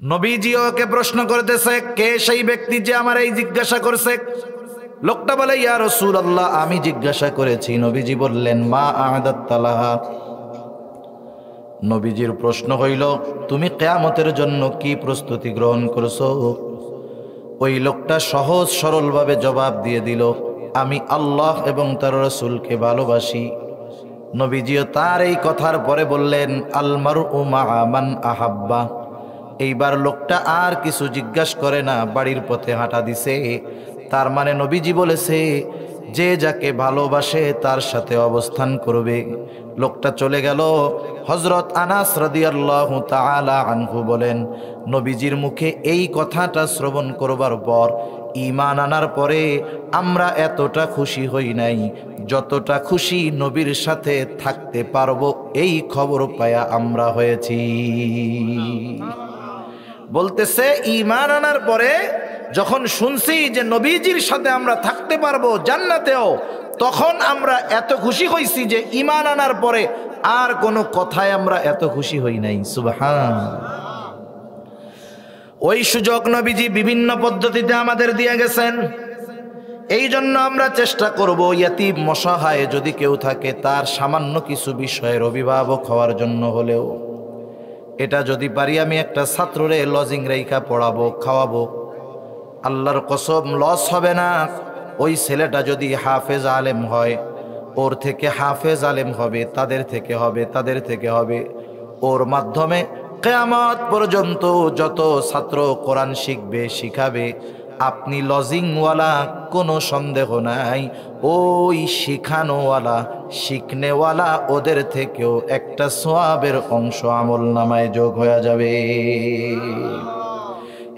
নবীজিও ওকে প্রশ্ন করতেছে, কে সেই ব্যক্তি যে আমার এই জিজ্ঞাসা করছে? লোকটা বলে, ইয়া রাসূলুল্লাহ, আমি জিজ্ঞাসা করেছি। নবীজি বললেন, মা আ'দাত্তা লাহা। নবীজির প্রশ্ন হইল, তুমি কিয়ামতের জন্য কি প্রস্তুতি গ্রহণ করছো? ওই লোকটা সহজ সরলভাবে জবাব দিয়ে দিল, আমি আল্লাহ এবং তার রাসূলকে ভালোবাসি। নবীজিও তার এই কথার পরে বললেন, আল মারউ মা'a মান আহাব্বা। এইবার লোকটা আর কিছু জিজ্ঞাসা করে না, বাড়ির পথে হাঁটা দিছে। তার মানে নবীজি বলেছে, যে যাকে ভালোবাসে তার সাথে অবস্থান করবে। লোকটা চলে গেল। হযরত আনাস রাদিয়াল্লাহু তাআলা আনহু বলেন, নবীজির মুখে এই কথাটা শ্রবণ করবার পর, ঈমান আনার পরে আমরা এতটা খুশি হই নাই যতটা খুশি নবীর সাথে থাকতে পারবো এই খবর পায়া আমরা হয়েছি। বলতেছে, ঈমান আনার পরে যখন শুনছি যে নবীজির সাথে আমরা থাকতে পারবো জান্নাতেও, তখন আমরা এত খুশি হইছি যে ঈমান আনার পরে আর কোনো কথায় আমরা এত খুশি হই নাই। সুবহানাল্লাহ। ওই সুযোগ নবীজি বিভিন্ন পদ্ধতিতে আমাদের দিয়ে গেছেন। এই জন্য আমরা চেষ্টা করব, ইয়তীম অসহায় যদি কেউ থাকে তার সামান্য কিছু বিষয়ের অভিভাবক হওয়ার জন্য হলেও, এটা যদি পারি আমি একটা ছাত্ররে লজিং রেখা পড়াবো, খাওয়াবো, আল্লাহর কসম লস হবে না। ওই ছেলেটা যদি হাফেজ আলেম হয়, ওর থেকে হাফেজ আলেম হবে, তাদের থেকে হবে, তাদের থেকে হবে। ওর মাধ্যমে কিয়ামত পর্যন্ত যত ছাত্র কোরআন শিখবে, শিখাবে, আপনি লজিংওয়ালা, কোনো সন্দেহ নাই ওই শিখানোওয়ালা, শিখনেওয়ালা ওদের থেকেও একটা সওয়াবের অংশ আমল নামায় যোগ হয়ে যাবে।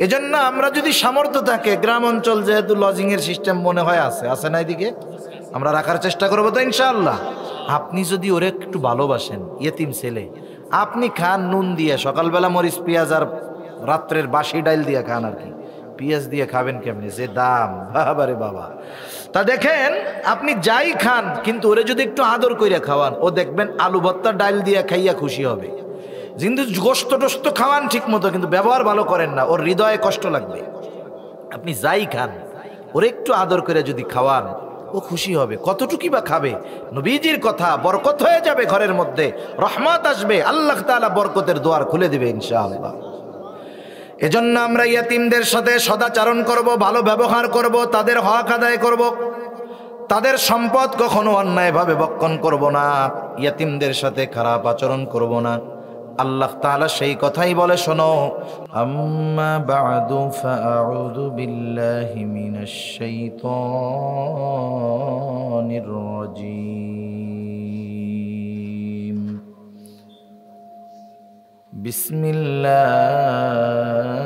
এজন্য আমরা যদি সামর্থ্য থাকে, গ্রাম অঞ্চল যেহেতু লজিং এর সিস্টেম মনে হয় আছে না, এদিকে আমরা রাখার চেষ্টা করবো তো ইনশাআল্লাহ। আপনি যদি ওরে একটু ভালোবাসেন, ইয়েতিম ছেলে, আপনি খান নুন দিয়ে, সকালবেলা মরিচ পেঁয়াজ আর রাত্রের বাসি ডাইল দিয়ে খান। আর কি পেঁয়াজ দিয়ে খাবেন কেমনি, যে দাম, বাবারে বাবা। তা দেখেন, আপনি যাই খান, কিন্তু ওরে যদি একটু আদর কইরা খাওয়ান, ও দেখবেন আলু ভর্তা ডাইল দিয়ে খাইয়া খুশি হবে। কিন্তু গোস্ত টোস্ত খাওয়ান ঠিক মতো, কিন্তু ব্যবহার ভালো করেন না, ওর হৃদয়ে কষ্ট লাগবে। আপনি যাই খান, ওরে একটু আদর করে যদি খাওয়ান, ও খুশি হবে। কতটুকুই বা খাবে? নবীজির কথা, বরকত হয়ে যাবে ঘরের মধ্যে, রহমত আসবে, আল্লাহ তাআলা বরকতের দুয়ার খুলে দিবে ইনশাআল্লাহ। এজন্য আমরা ইয়াতিমদের সাথে সদাচরণ করব, ভালো ব্যবহার করব, তাদের হক আদায় করব, তাদের সম্পদ কখনো অন্যায়ভাবে ভক্ষণ করব না, ইয়াতিমদের সাথে খারাপ আচরণ করব না। আল্লাহ তাআলা সেই কথাই বলে, শোনো, আম্মা বা'দু ফাআউযু বিল্লাহি মিনাশ শাইতানির রাজীম।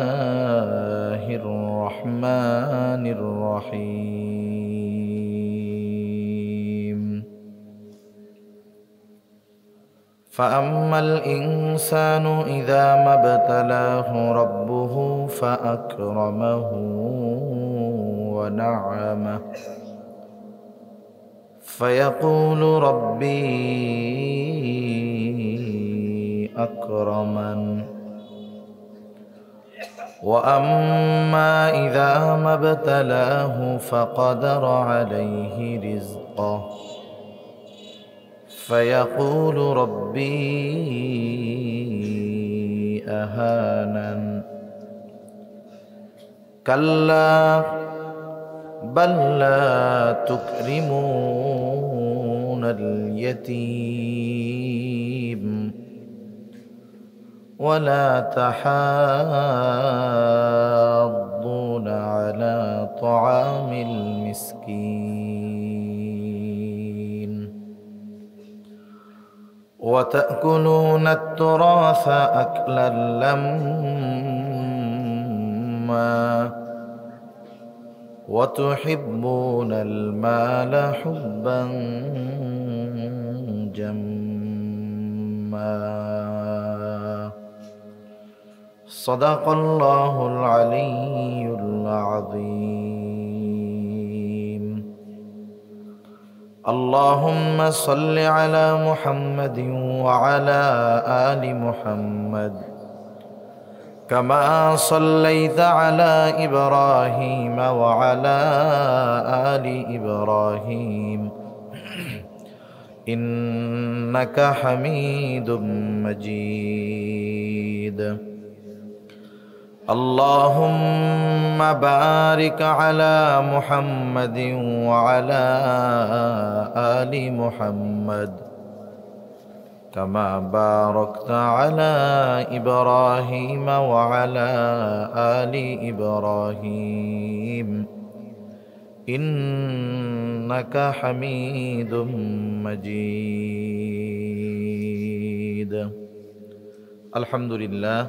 বিসমিল্লাহির রহমানির রহিম। فأما الإنسان إذا ما ابتلاه ربه فأكرمه ونعمه فيقول ربي أكرمن وأما إذا ما ابتلاه فقدر عليه رزقه فيقول ربي أهانن كلا بل لا تكرمون اليتيم ولا تحاضون على طعام المسكين وتأكلون التراث أكلا لما وتحبون المال حبا جما صدق الله العلي العظيم. اللهم صل على محمد وعلى آل محمد كما صليت على إبراهيم وعلى آل إبراهيم إنك حميد مجيد اللهم بارك على محمد وعلى آل محمد كما باركت على إبراهيم وعلى آل إبراهيم إنك حميد مجيد الحمد لله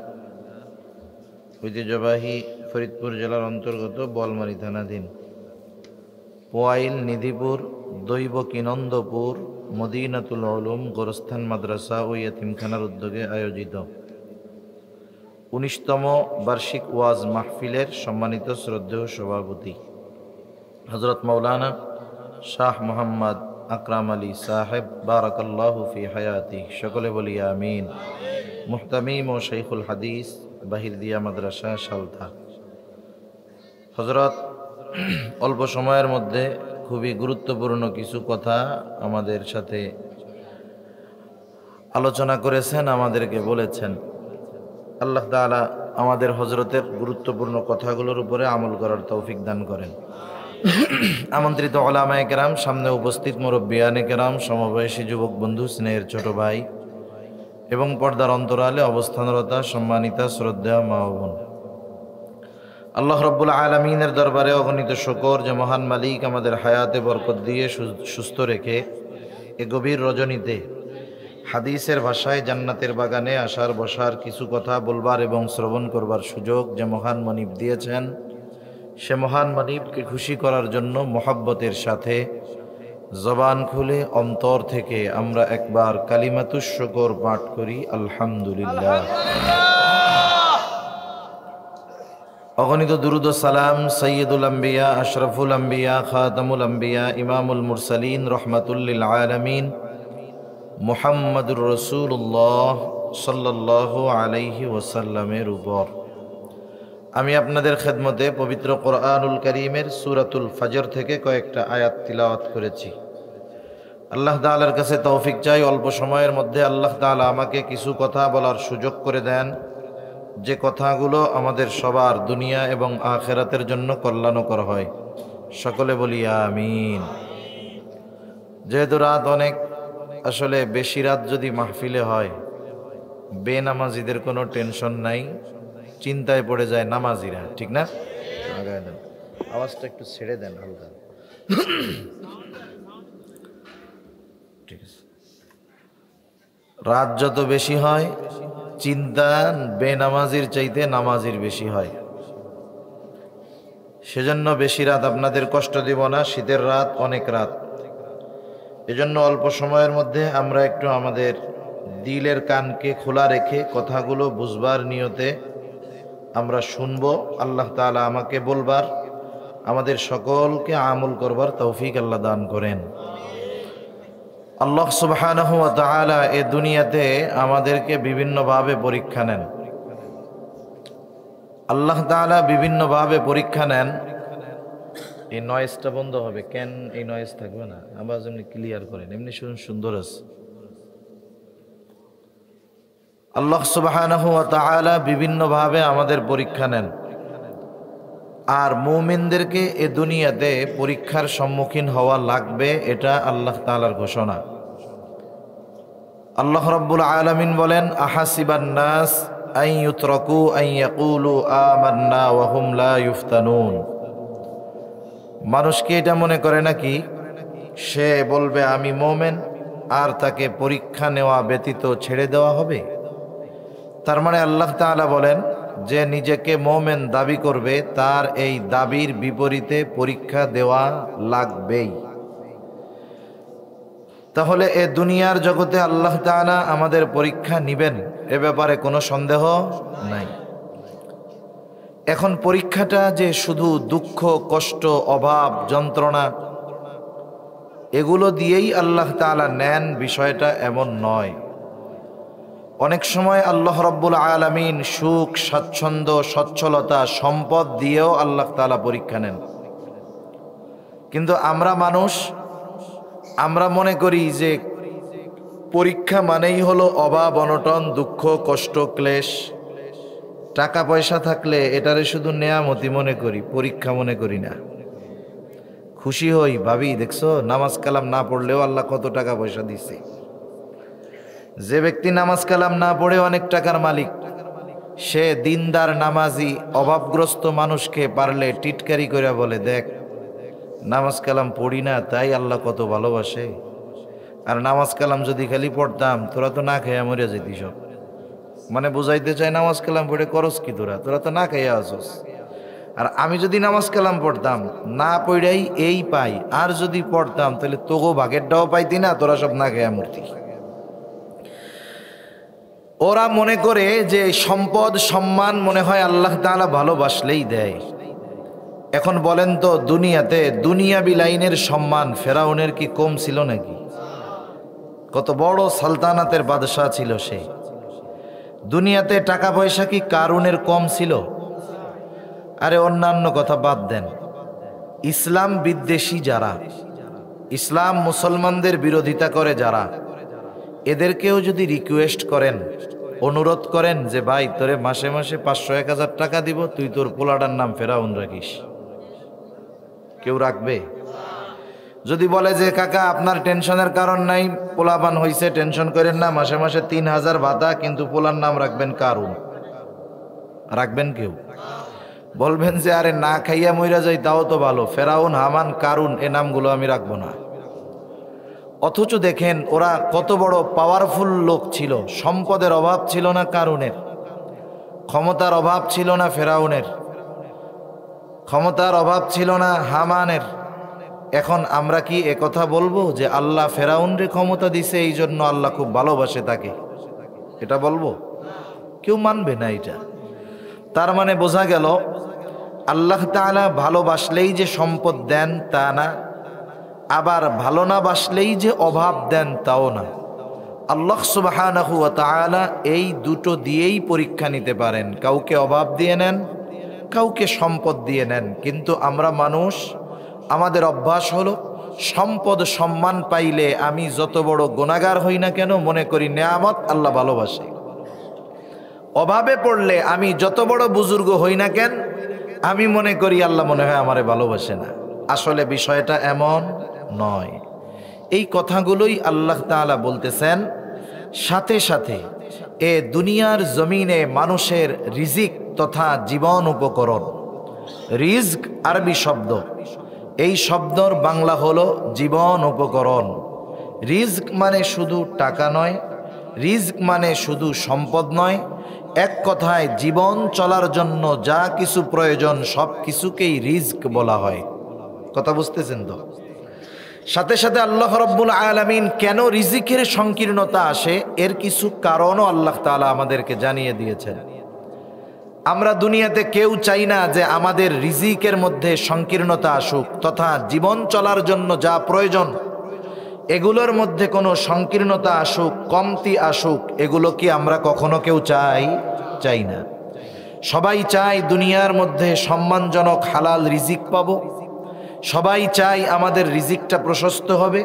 ঐতিহ্যবাহী ফরিদপুর জেলার অন্তর্গত বোয়ালমারী থানাধীন পোয়াইল নিধিপুর দৈবকীনন্দপুর মদিনাতুল উলুম গোরস্থান মাদ্রাসা ও ইয়তিমখানার উদ্যোগে আয়োজিত ১৯তম বার্ষিক ওয়াজ মাহফিলের সম্মানিত শ্রদ্ধেয় সভাপতি হযরত মাওলানা শাহ মোহাম্মদ আকরাম আলী সাহেব বারাকাল্লাহু ফি হায়াতি, সকলে বলি আমিন। মুহতামিম ও শাইখুল হাদিস বাহিরদিয়া মাদ্রাসা সালথা। হযরত অল্প সময়ের মধ্যে খুবই গুরুত্বপূর্ণ কিছু কথা আমাদের সাথে আলোচনা করেছেন, আমাদেরকে বলেছেন। আল্লাহ তাআলা আমাদের হযরতের গুরুত্বপূর্ণ কথাগুলোর উপরে আমল করার তৌফিক দান করেন। আমন্ত্রিত উলামায়ে কেরাম, সামনে উপস্থিত মুরব্বিয়ানে কেরাম, সমবয়সী যুবক বন্ধু, স্নেহের ছোট ভাই এবং পর্দার অন্তরালে অবস্থানরতা সম্মানিতা শ্রদ্ধেয় মা ও বোন, আল্লাহ রাব্বুল আলামিনের দরবারে অগণিত শুকর যে মহান মালিক আমাদের হায়াতে বরকত দিয়ে সুস্থ রেখে এ গভীর রজনীতে হাদিসের ভাষায় জান্নাতের বাগানে আসার বসার কিছু কথা বলবার এবং শ্রবণ করবার সুযোগ যে মহান মনিব দিয়েছেন, সে মহান মনিবকে খুশি করার জন্য মোহাব্বতের সাথে জবান খুলে অন্তর থেকে আমরা একবার কালিমাতুশ শুকর পাঠ করি, আলহামদুলিল্লাহ। অগণিত দুরুদ ও সালাম সৈয়দুল আম্বিয়া, আশরাফুল আম্বিয়া, খাতামুল আম্বিয়া, ইমামুল মুরসালিন, রহমাতুল লিল আলামিন মুহাম্মাদুর রাসূলুল্লাহ সাল্লাল্লাহু আলাইহি ওয়াসাল্লামের উপর। আমি আপনাদের খেদমতে পবিত্র কোরআনুল কারীমের সূরাতুল ফজর থেকে কয়েকটা আয়াত তিলাওয়াত করেছি। আল্লাহ তাআলার কাছে তৌফিক চাই, অল্প সময়ের মধ্যে আল্লাহ তাআলা আমাকে কিছু কথা বলার সুযোগ করে দেন, যে কথাগুলো আমাদের সবার দুনিয়া এবং আখিরাতের জন্য কল্যাণকর হয়। সকলে বলি আমিন। যেহেতু রাত অনেক, আসলে বেশি রাত যদি মাহফিলে হয়, বেনামাজিদের কোনো টেনশন নাই, চিন্তায় পড়ে যায় নামাজিরা, ঠিক না? আগায় দেন, আওয়াজটা একটু ছেড়ে দেন হালকা, ঠিক আছে। রাত যত বেশি হয়, চিন্তা বেনামাজির চাইতে নামাজির বেশি হয়। সেজন্য বেশি রাত আপনাদের কষ্ট দিব না, শীতের রাত, অনেক রাত। এজন্য অল্প সময়ের মধ্যে আমরা একটু আমাদের দিলের কানকে খোলা রেখে কথাগুলো বুঝবার নিয়তে আমরা শুনবো। আল্লাহ তাআলা আমাকে বলবার, আমাদের সকলকে আমল করবার তৌফিক আল্লাহ দান করেন। আল্লাহ সুবহানাহু ওয়া তাআলা এই দুনিয়াতে আমাদেরকে বিভিন্নভাবে পরীক্ষা নেন। আল্লাহ তাআলা বিভিন্নভাবে পরীক্ষা নেন। এই নয়েজটা বন্ধ হবে কেন? এই নয়েজ থাকবে না, আওয়াজ এমনি ক্লিয়ার করেন, এমনি সুন্দর আছে। আল্লাহ সুবহানাহু ওয়া তাআলা বিভিন্নভাবে আমাদের পরীক্ষা নেন, আর মুমিনদেরকে এ দুনিয়াতে পরীক্ষার সম্মুখীন হওয়া লাগবে, এটা আল্লাহ তাআলার ঘোষণা। আল্লাহ রাব্বুল আলামিন বলেন, আহাসিবান নাস আন ইউতরাকু আন ইয়াকুলু আমান্না ওয়া হুম লা ইফতানুন। মানুষকে এটা মনে করে নাকি সে বলবে আমি মুমিন, আর তাকে পরীক্ষা নেওয়া ব্যতীত ছেড়ে দেওয়া হবে? তার মানে আল্লাহ তাআলা বলেন, যে নিজেকে মুমিন দাবি করবে তার এই দাবির বিপরীতে পরীক্ষা দেওয়া লাগবেই। তাহলে এ দুনিয়ার জগতে আল্লাহ তাআলা আমাদের পরীক্ষা নিবেন, এ ব্যাপারে কোনো সন্দেহ নাই। এখন পরীক্ষাটা যে শুধু দুঃখ, কষ্ট, অভাব, যন্ত্রণা এগুলো দিয়েই আল্লাহ তাআলা নেন, বিষয়টা এমন নয়। অনেক সময় আল্লাহ রাব্বুল আলামিন সুখ, স্বাচ্ছন্দ্য, সচ্ছলতা, সম্পদ দিয়েও আল্লাহ তাআলা পরীক্ষা নেন। কিন্তু আমরা মানুষ, আমরা মনে করি যে পরীক্ষা মানেই হলো অভাব, অনটন, দুঃখ, কষ্ট, ক্লেশ। টাকা পয়সা থাকলে এটারে শুধু নেয়ামতি মনে করি, পরীক্ষা মনে করি না। খুশি হই, ভাবি দেখছো নামাজ কালাম না পড়লেও আল্লাহ কত টাকা পয়সা দিছে। যে ব্যক্তি নামাজ কালাম না পড়ে অনেক টাকার মালিক, সে দিনদার নামাজি অভাবগ্রস্ত মানুষকে পারলে টিটকারি করে বলে, দেখ নামাজ কালাম পড়ি না তাই আল্লাহ কত ভালোবাসে, আর নামাজ কালাম যদি খালি পড়তাম তোরা তো না খেয়ে মরে যেতি সব। মানে বুঝাইতে চাই নামাজ কালাম পড়ে করস কি তোরা, তোরা তো না খেয়ে আসস। আর আমি যদি নামাজ কালাম পড়তাম, না পড়াই এই পাই, আর যদি পড়তাম তাহলে তোগো ভাগেরটাও পাইতি না, তোরা সব না খেয়ে মরতি। ওরা মনে করে যে সম্পদ সম্মান মনে হয় আল্লাহ তাআলা ভালোবাসলেই দেয়। এখন বলেন তো, দুনিয়াতে দুনিয়াবি লাইনের সম্মান ফেরাউনের কি কম ছিল নাকি? কত বড় সালতানাতের বাদশাহ ছিল সে। দুনিয়াতে টাকা পয়সা কি কারুনের কম ছিল? আরে অন্যান্য কথা বাদ দেন, ইসলাম বিদ্বেষী যারা, ইসলাম মুসলমানদের বিরোধিতা করে যারা, এদেরকেও যদি রিকোয়েস্ট করেন, অনুরোধ করেন যে ভাই তোরে মাসে মাসে 500-1000 টাকা দিব, তুই তোর পোলাটার নাম ফেরাউন রাখিস, কেউ রাখবে? যদি বলে যে কাকা আপনার টেনশনের কারণ নাই, পোলাপান হইছে, টেনশন করেন না, মাসে মাসে 3000 ভাতা, কিন্তু পোলার নাম রাখবেন কারুন, রাখবেন কেউ? বলবেন যে আরে না খাইয়া মইরা যাই তাও তো ভালো, ফেরাউন, হামান, কারুন এ নামগুলো আমি রাখবো না। অথচ দেখেন ওরা কত বড় পাওয়ারফুল লোক ছিল। সম্পদের অভাব ছিল না কারুনের, ক্ষমতার অভাব ছিল না ফেরাউনের, ক্ষমতার অভাব ছিল না হামানের। এখন আমরা কি একথা বলবো যে আল্লাহ ফেরাউনরে ক্ষমতা দিছে এই জন্য আল্লাহ খুব ভালোবাসে তাকে? এটা বলবো? কেউ মানবে না এটা। তার মানে বোঝা গেল আল্লাহ তাআলা ভালোবাসলেই যে সম্পদ দেন তা না, আবার ভালো না বাসলেই যে অভাব দেন তাও না। আল্লাহ সুবহানাহু ওয়া তাআলা এই দুটো দিয়েই পরীক্ষা নিতে পারেন। কাউকে অভাব দিয়ে নেন, কাউকে সম্পদ দিয়ে নেন। কিন্তু আমরা মানুষ, আমাদের অভ্যাস হলো সম্পদ সম্মান পাইলে আমি যত বড় গুনাহগার হই না কেন মনে করি নেয়ামত আল্লাহ ভালোবাসে। অভাবে পড়লে আমি যত বড় বুজুর্গ হই না কেন আমি মনে করি আল্লাহ মনে হয় আমারে ভালোবাসে না। আসলে বিষয়টা এমন নয়। এই কথাগুলোই আল্লাহ তাআলা বলতেছেন। সাথে সাথে এ দুনিয়ার জমিনে মানুষের রিজিক তথা জীবন উপকরণ, রিজক আরবি শব্দ, এই শব্দর বাংলা হলো জীবন উপকরণ। রিজক মানে শুধু টাকা নয়, রিজক মানে শুধু সম্পদ নয়, এক কথায় জীবন চলার জন্য যা কিছু প্রয়োজন সব কিছুকেই রিজক বলা হয়। কথা বুঝতেছেন তো? সাথে সাথে আল্লাহ রাব্বুল আলামিন কেন রিজিকের সংকীর্ণতা আসে এর কিছু কারণও আল্লাহ তাআলা আমাদেরকে জানিয়ে দিয়েছেন। আমরা দুনিয়াতে কেউ চাই না যে আমাদের রিজিকের মধ্যে সংকীর্ণতা আসুক, তথা জীবন চলার জন্য যা প্রয়োজন এগুলোর মধ্যে কোনো সংকীর্ণতা আসুক, কমতি আসুক, এগুলো কি আমরা কখনো কেউ চাই না। সবাই চায় দুনিয়ার মধ্যে সম্মানজনক হালাল রিজিক পাবো, সবাই চাই আমাদের রিজিকটা প্রশস্ত হবে।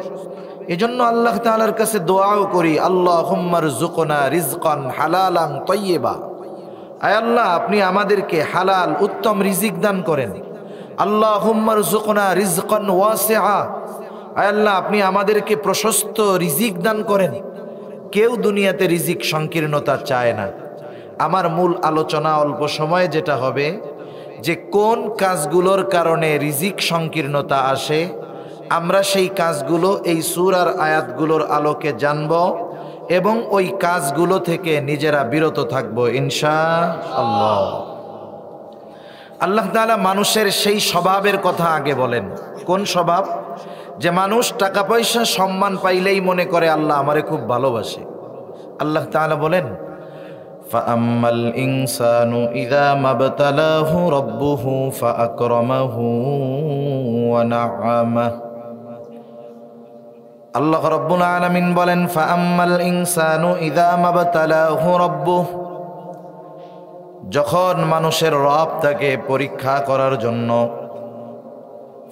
এজন্য আল্লাহ তাআলার কাছে দোয়াও করি, আল্লাহুম্মা রযুকনা রিজকান হালালান তাইয়্যিবা। আয় আল্লাহ, আপনি আমাদেরকে হালাল উত্তম রিজিক দান করেন। আল্লাহুম্মা রযুকনা রিজকান ওয়াসিআ। আয় আল্লাহ, আপনি আমাদেরকে প্রশস্ত রিজিক দান করেন। কেউ দুনিয়াতে রিজিক সংকীর্ণতা চায় না। আমার মূল আলোচনা অল্প সময়ে যেটা হবে যে কোন কাজগুলোর কারণে রিজিক সংকীর্ণতা আসে, আমরা সেই কাজগুলো এই সূরার আয়াতগুলোর আলোকে জানব এবং ওই কাজগুলো থেকে নিজেরা বিরত থাকব ইনশাআল্লাহ। আল্লাহ তাআলা মানুষের সেই স্বভাবের কথা আগে বলেন। কোন স্বভাব? যে মানুষ টাকা পয়সা সম্মান পাইলেই মনে করে আল্লাহ আমারে খুব ভালোবাসে। আল্লাহ তাআলা বলেন, ফাআম্মাল ইনসানু ইযা মাবতালাহু রাব্বুহু ফাআকরামাহু ওয়া না'আমাহু। আল্লাহ রাব্বুল আলামিন বলেন, ফাআম্মাল ইনসানু ইযা মাবতালাহু রাব্বুহু, যখন মানুষের রব তাকে পরীক্ষা করার জন্য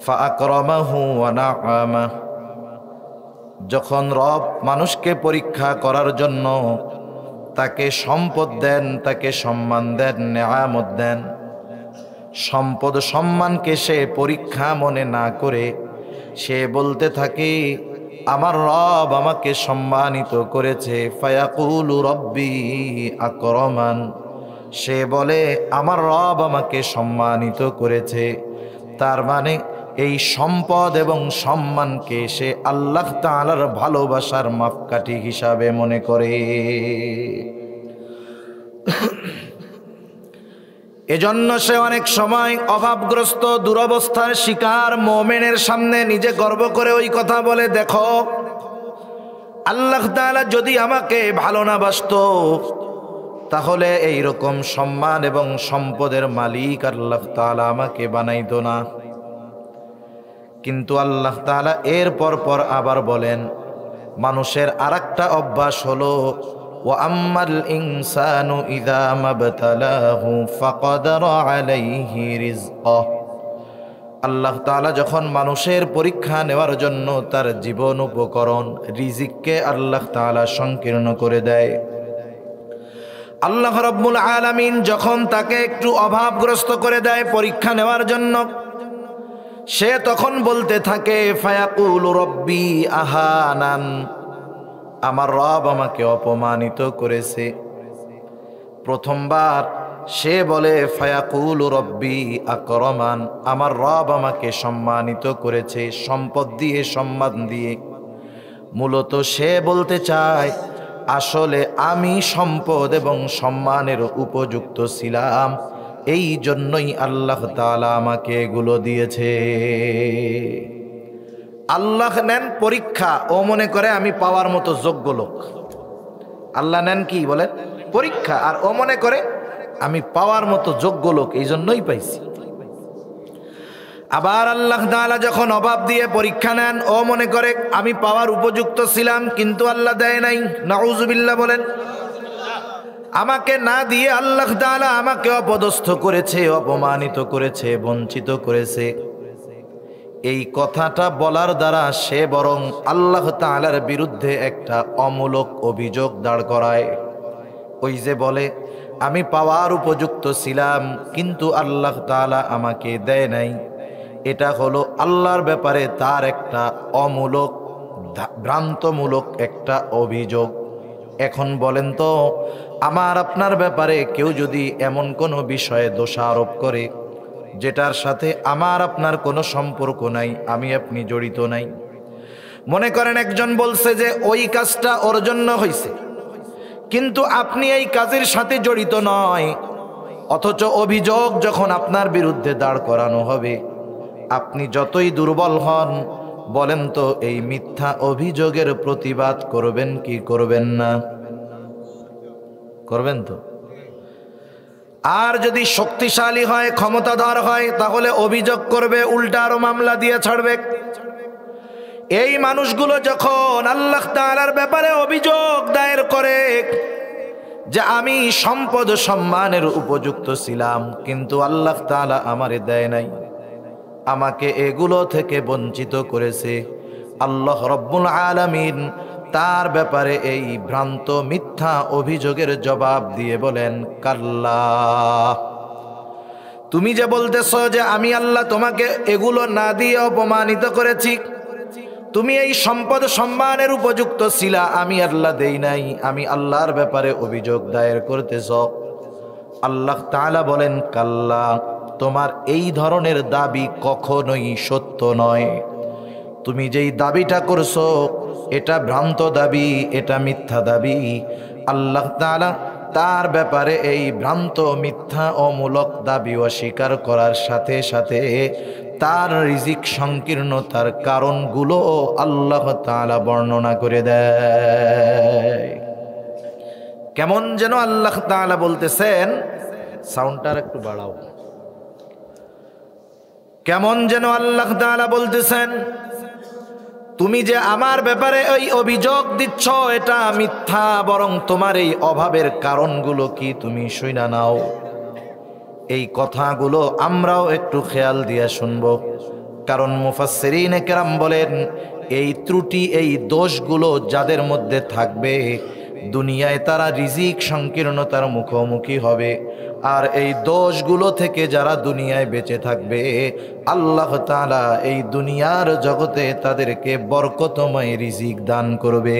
ফাআকরামাহু ওয়া নাআমা, যখন রব মানুষকে পরীক্ষা করার জন্য তাকে সম্পদ দেন, তাকে সম্মান দেন, নেয়ামত দেন, সম্পদ সম্মানকে সে পরীক্ষা মনে না করে সে বলতে থাকে আমার রব আমাকে সম্মানিত করেছে, ফায়াকুলু রব্বি আকরামান, সে বলে আমার রব আমাকে সম্মানিত করেছে। তার মানে এই সম্পদ এবং সম্মানকে সে আল্লাহ তাআলার ভালোবাসার মাপকাঠি হিসাবে মনে করে। এজন্য সে অনেক সময় অভাবগ্রস্ত দুরবস্থার শিকার মুমিনের সামনে নিজে গর্ব করে ওই কথা বলে, দেখো আল্লাহ তাআলা যদি আমাকে ভালো না বাসতো তাহলে এই রকম সম্মান এবং সম্পদের মালিক আল্লাহ তাআলা আমাকে বানাইতো না। কিন্তু আল্লাহ তাআলা এর পর আবার বলেন, মানুষের আরেকটা অভ্যাস হলো ওয়া আম্মাল ইনসানু ইযা মাবতালাহু ফাকাদারা আলাইহি রিজকাহ, আল্লাহ তাআলা যখন মানুষের পরীক্ষা নেওয়ার জন্য তার জীবন উপকরণ রিজিককে আল্লাহ তাআলা সংকীর্ণ করে দেয়। আল্লাহ রাব্বুল আলামিন যখন তাকে একটু অভাবগ্রস্ত করে দেয় পরীক্ষা নেওয়ার জন্য, সে তখন বলতে থাকে ফায়াকুলু রব্বি আহানান, আমার রব আমাকে অপমানিত করেছে। প্রথমবার সে বলে ফায়াকুলু রব্বি আকরামান, আমার রব আমাকে সম্মানিত করেছে সম্পদ দিয়ে, সম্মান দিয়ে। মূলত সে বলতে চায় আসলে আমি সম্পদ এবং সম্মানের উপযুক্ত ছিলাম, এই জন্যই আল্লাহ তাআলা আমাকে এগুলো দিয়েছে। আল্লাহ নেন পরীক্ষা, ও মনে করে আমি পাওয়ার মতো যোগ্য লোক। আল্লাহ নেন কি বলেন পরীক্ষা, আর ও মনে করে আমি পাওয়ার মতো যোগ্য লোক, এই জন্যই পাইছি। আবার আল্লাহ তাআলা যখন অভাব দিয়ে পরীক্ষা নেন, ও মনে করে আমি পাওয়ার উপযুক্ত ছিলাম কিন্তু আল্লাহ দেয় নাই। নাউজুবিল্লাহ বলেন। আমাকে না দিয়ে আল্লাহ তাআলা আমাকে অপদস্থ করেছে, অপমানিত করেছে, বঞ্চিত করেছে। এই কথাটা বলার দ্বারা সে বরং আল্লাহ তাআলার বিরুদ্ধে একটা অমূলক অভিযোগ দাঁড় করায়। ওই যে বলে আমি পাওয়ার উপযুক্ত ছিলাম কিন্তু আল্লাহ তাআলা আমাকে দেয় নাই, এটা হলো আল্লাহর ব্যাপারে তার একটা অমূলক ভ্রান্তমূলক একটা অভিযোগ। এখন বলেন তো, আমার আপনার ব্যাপারে কেউ যদি এমন কোনো বিষয়ে দোষারোপ করে যেটার সাথে আমার আপনার কোনো সম্পর্ক নাই, আমি আপনি জড়িত নাই, মনে করেন একজন বলছে যে ওই কাজটা ওর জন্য হয়েছে কিন্তু আপনি এই কাজের সাথে জড়িত নয়, অথচ অভিযোগ যখন আপনার বিরুদ্ধে দাঁড় করানো হবে, আপনি যতই দুর্বল হন বলেন তো এই মিথ্যা অভিযোগের প্রতিবাদ করবেন কি করবেন না? করবেন তো। আর যদি শক্তিশালী হয়, ক্ষমতাধর হয়, তাহলে অভিযোগ করবে, উল্টা আরো মামলা দিয়ে ছাড়বে। এই মানুষগুলো যখন আল্লাহ তাআলার ব্যাপারে অভিযোগ দায়ের করে যে আমি সম্পদ সম্মানের উপযুক্ত ছিলাম কিন্তু আল্লাহ তাআলা আমারে দেয় নাই, আমাকে এগুলো থেকে বঞ্চিত করেছে, আল্লাহ রব্বুল আলামিন তার ব্যাপারে এই ভ্রান্ত মিথ্যা অভিযোগের জবাব দিয়ে বলেন, কাল্লা, তুমি যে বলতেছো যে আমি আল্লাহ তোমাকে এগুলো না দিয়ে অপমানিত করেছি, তুমি এই সম্পদ সম্মানের উপযুক্ত ছিলা, আমি আল্লাহ দেই নাই, আমি আল্লাহর ব্যাপারে অভিযোগ দায়ের করতেছ। আল্লাহ তাআলা বলেন, কাল্লা, তোমার এই ধরনের দাবি কখনোই সত্য নয়। তুমি যেই দাবিটা করছো এটা ভ্রান্ত দাবি, এটা মিথ্যা দাবি। আল্লাহ তাআলা তার ব্যাপারে এই ভ্রান্ত মিথ্যা অমূলক দাবি অস্বীকার করার সাথে সাথে তার রিজিক সংকীর্ণতার কারণগুলো আল্লাহ তাআলা বর্ণনা করে দেয়। কেমন যেন আল্লাহ তাআলা বলতেছেন, সাউন্ডটা একটু বাড়াও, কেমন যেন আল্লাহ তাআলা বলতেছেন, তুমি যে আমার ব্যাপারে এই অভিযোগ দিচ্ছ এটা মিথ্যা, বরং তোমার এই অভাবের কারণগুলো কি তুমি শুইনা নাও। এই কথাগুলো আমরাও একটু খেয়াল দিয়ে শুনবো, কারণ মুফাসসিরিনে কেরাম বলেন এই ত্রুটি, এই দোষগুলো যাদের মধ্যে থাকবে দুনিয়ায় তারা রিজিক সংকীর্ণতার মুখোমুখি হবে, আর এই দোষগুলো থেকে যারা দুনিয়ায় বেঁচে থাকবে আল্লাহ তাআলা এই দুনিয়ার জগতে তাদেরকে বরকতময় রিজিক দান করবে।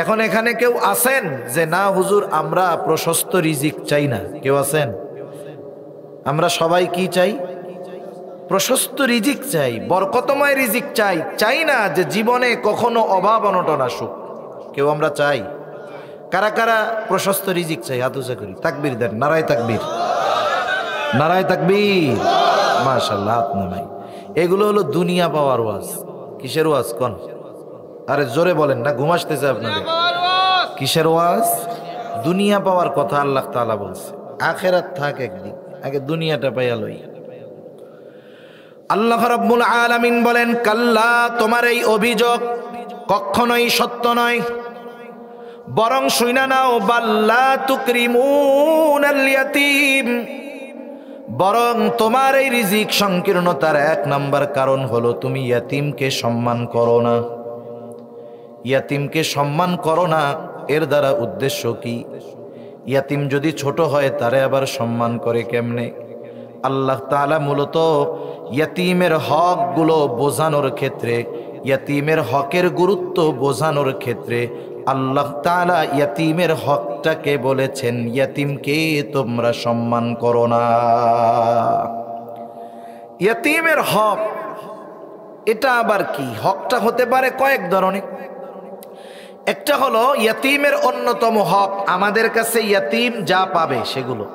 এখন এখানে কেউ আছেন যে না হুজুর আমরা প্রশস্ত রিজিক চাই না? কেউ আছেন? আমরা সবাই কি চাই? প্রশস্ত রিজিক চাই, বরকতময় রিজিক চাই। চাই না যে জীবনে কখনো অভাব অনটন আসুক। কেউ আমরা চাই? কারা কারা প্রশস্ত রিজিক চাই? হাত উঁচা করি, তাকবীর দেন, নারায়ে তাকবীর, নারায়ে তাকবীর, মাশাআল্লাহ। হাত নামাই। এগুলো হলো দুনিয়া পাওয়ার ওয়াজ। কিসের ওয়াজ কোন? আরে জোরে বলেন না, ঘুম আসতেছে আপনাদের। কিসের ওয়াজ? দুনিয়া পাওয়ার কথা আল্লাহ তাআলা বলছে। আখিরাত থাক একদিন, আগে দুনিয়াটা পাইয়া লই। আল্লাহ রাব্বুল আলামিন বলেন কাল্লা, তোমার এই অভিযোগ কখনোই সত্য নয়, বরং শুইনা নাও, বাল্লা তুকরিমুনাল ইয়াতীম, বরং তোমার এই রিজিক সংকীর্ণতার এক নাম্বার কারণ হলো তুমি ইয়াতীমকে সম্মান করো না। ইয়াতীমকে সম্মান করো না, এর দ্বারা উদ্দেশ্য কি? ইয়াতীম যদি ছোট হয় তারে আবার সম্মান করে কেমনে? আল্লাহ তাআলা মূলত ইয়াতীমের হকগুলো বোঝানোর ক্ষেত্রে, ইয়াতীমের হকের গুরুত্ব বোঝানোর ক্ষেত্রে আল্লাহ তাআলা ইয়াতীমের হকটাকে বলেছেন ইয়াতীমকে তোমরা সম্মান করো না। ইয়াতীমের হক এটা আবার কি? হকটা হতে পারে কয়েক ধরনের। একটা হলো ইয়াতীমের অন্যতম হক আমাদের কাছে ইয়াতীম যা পাবে সেগুলো।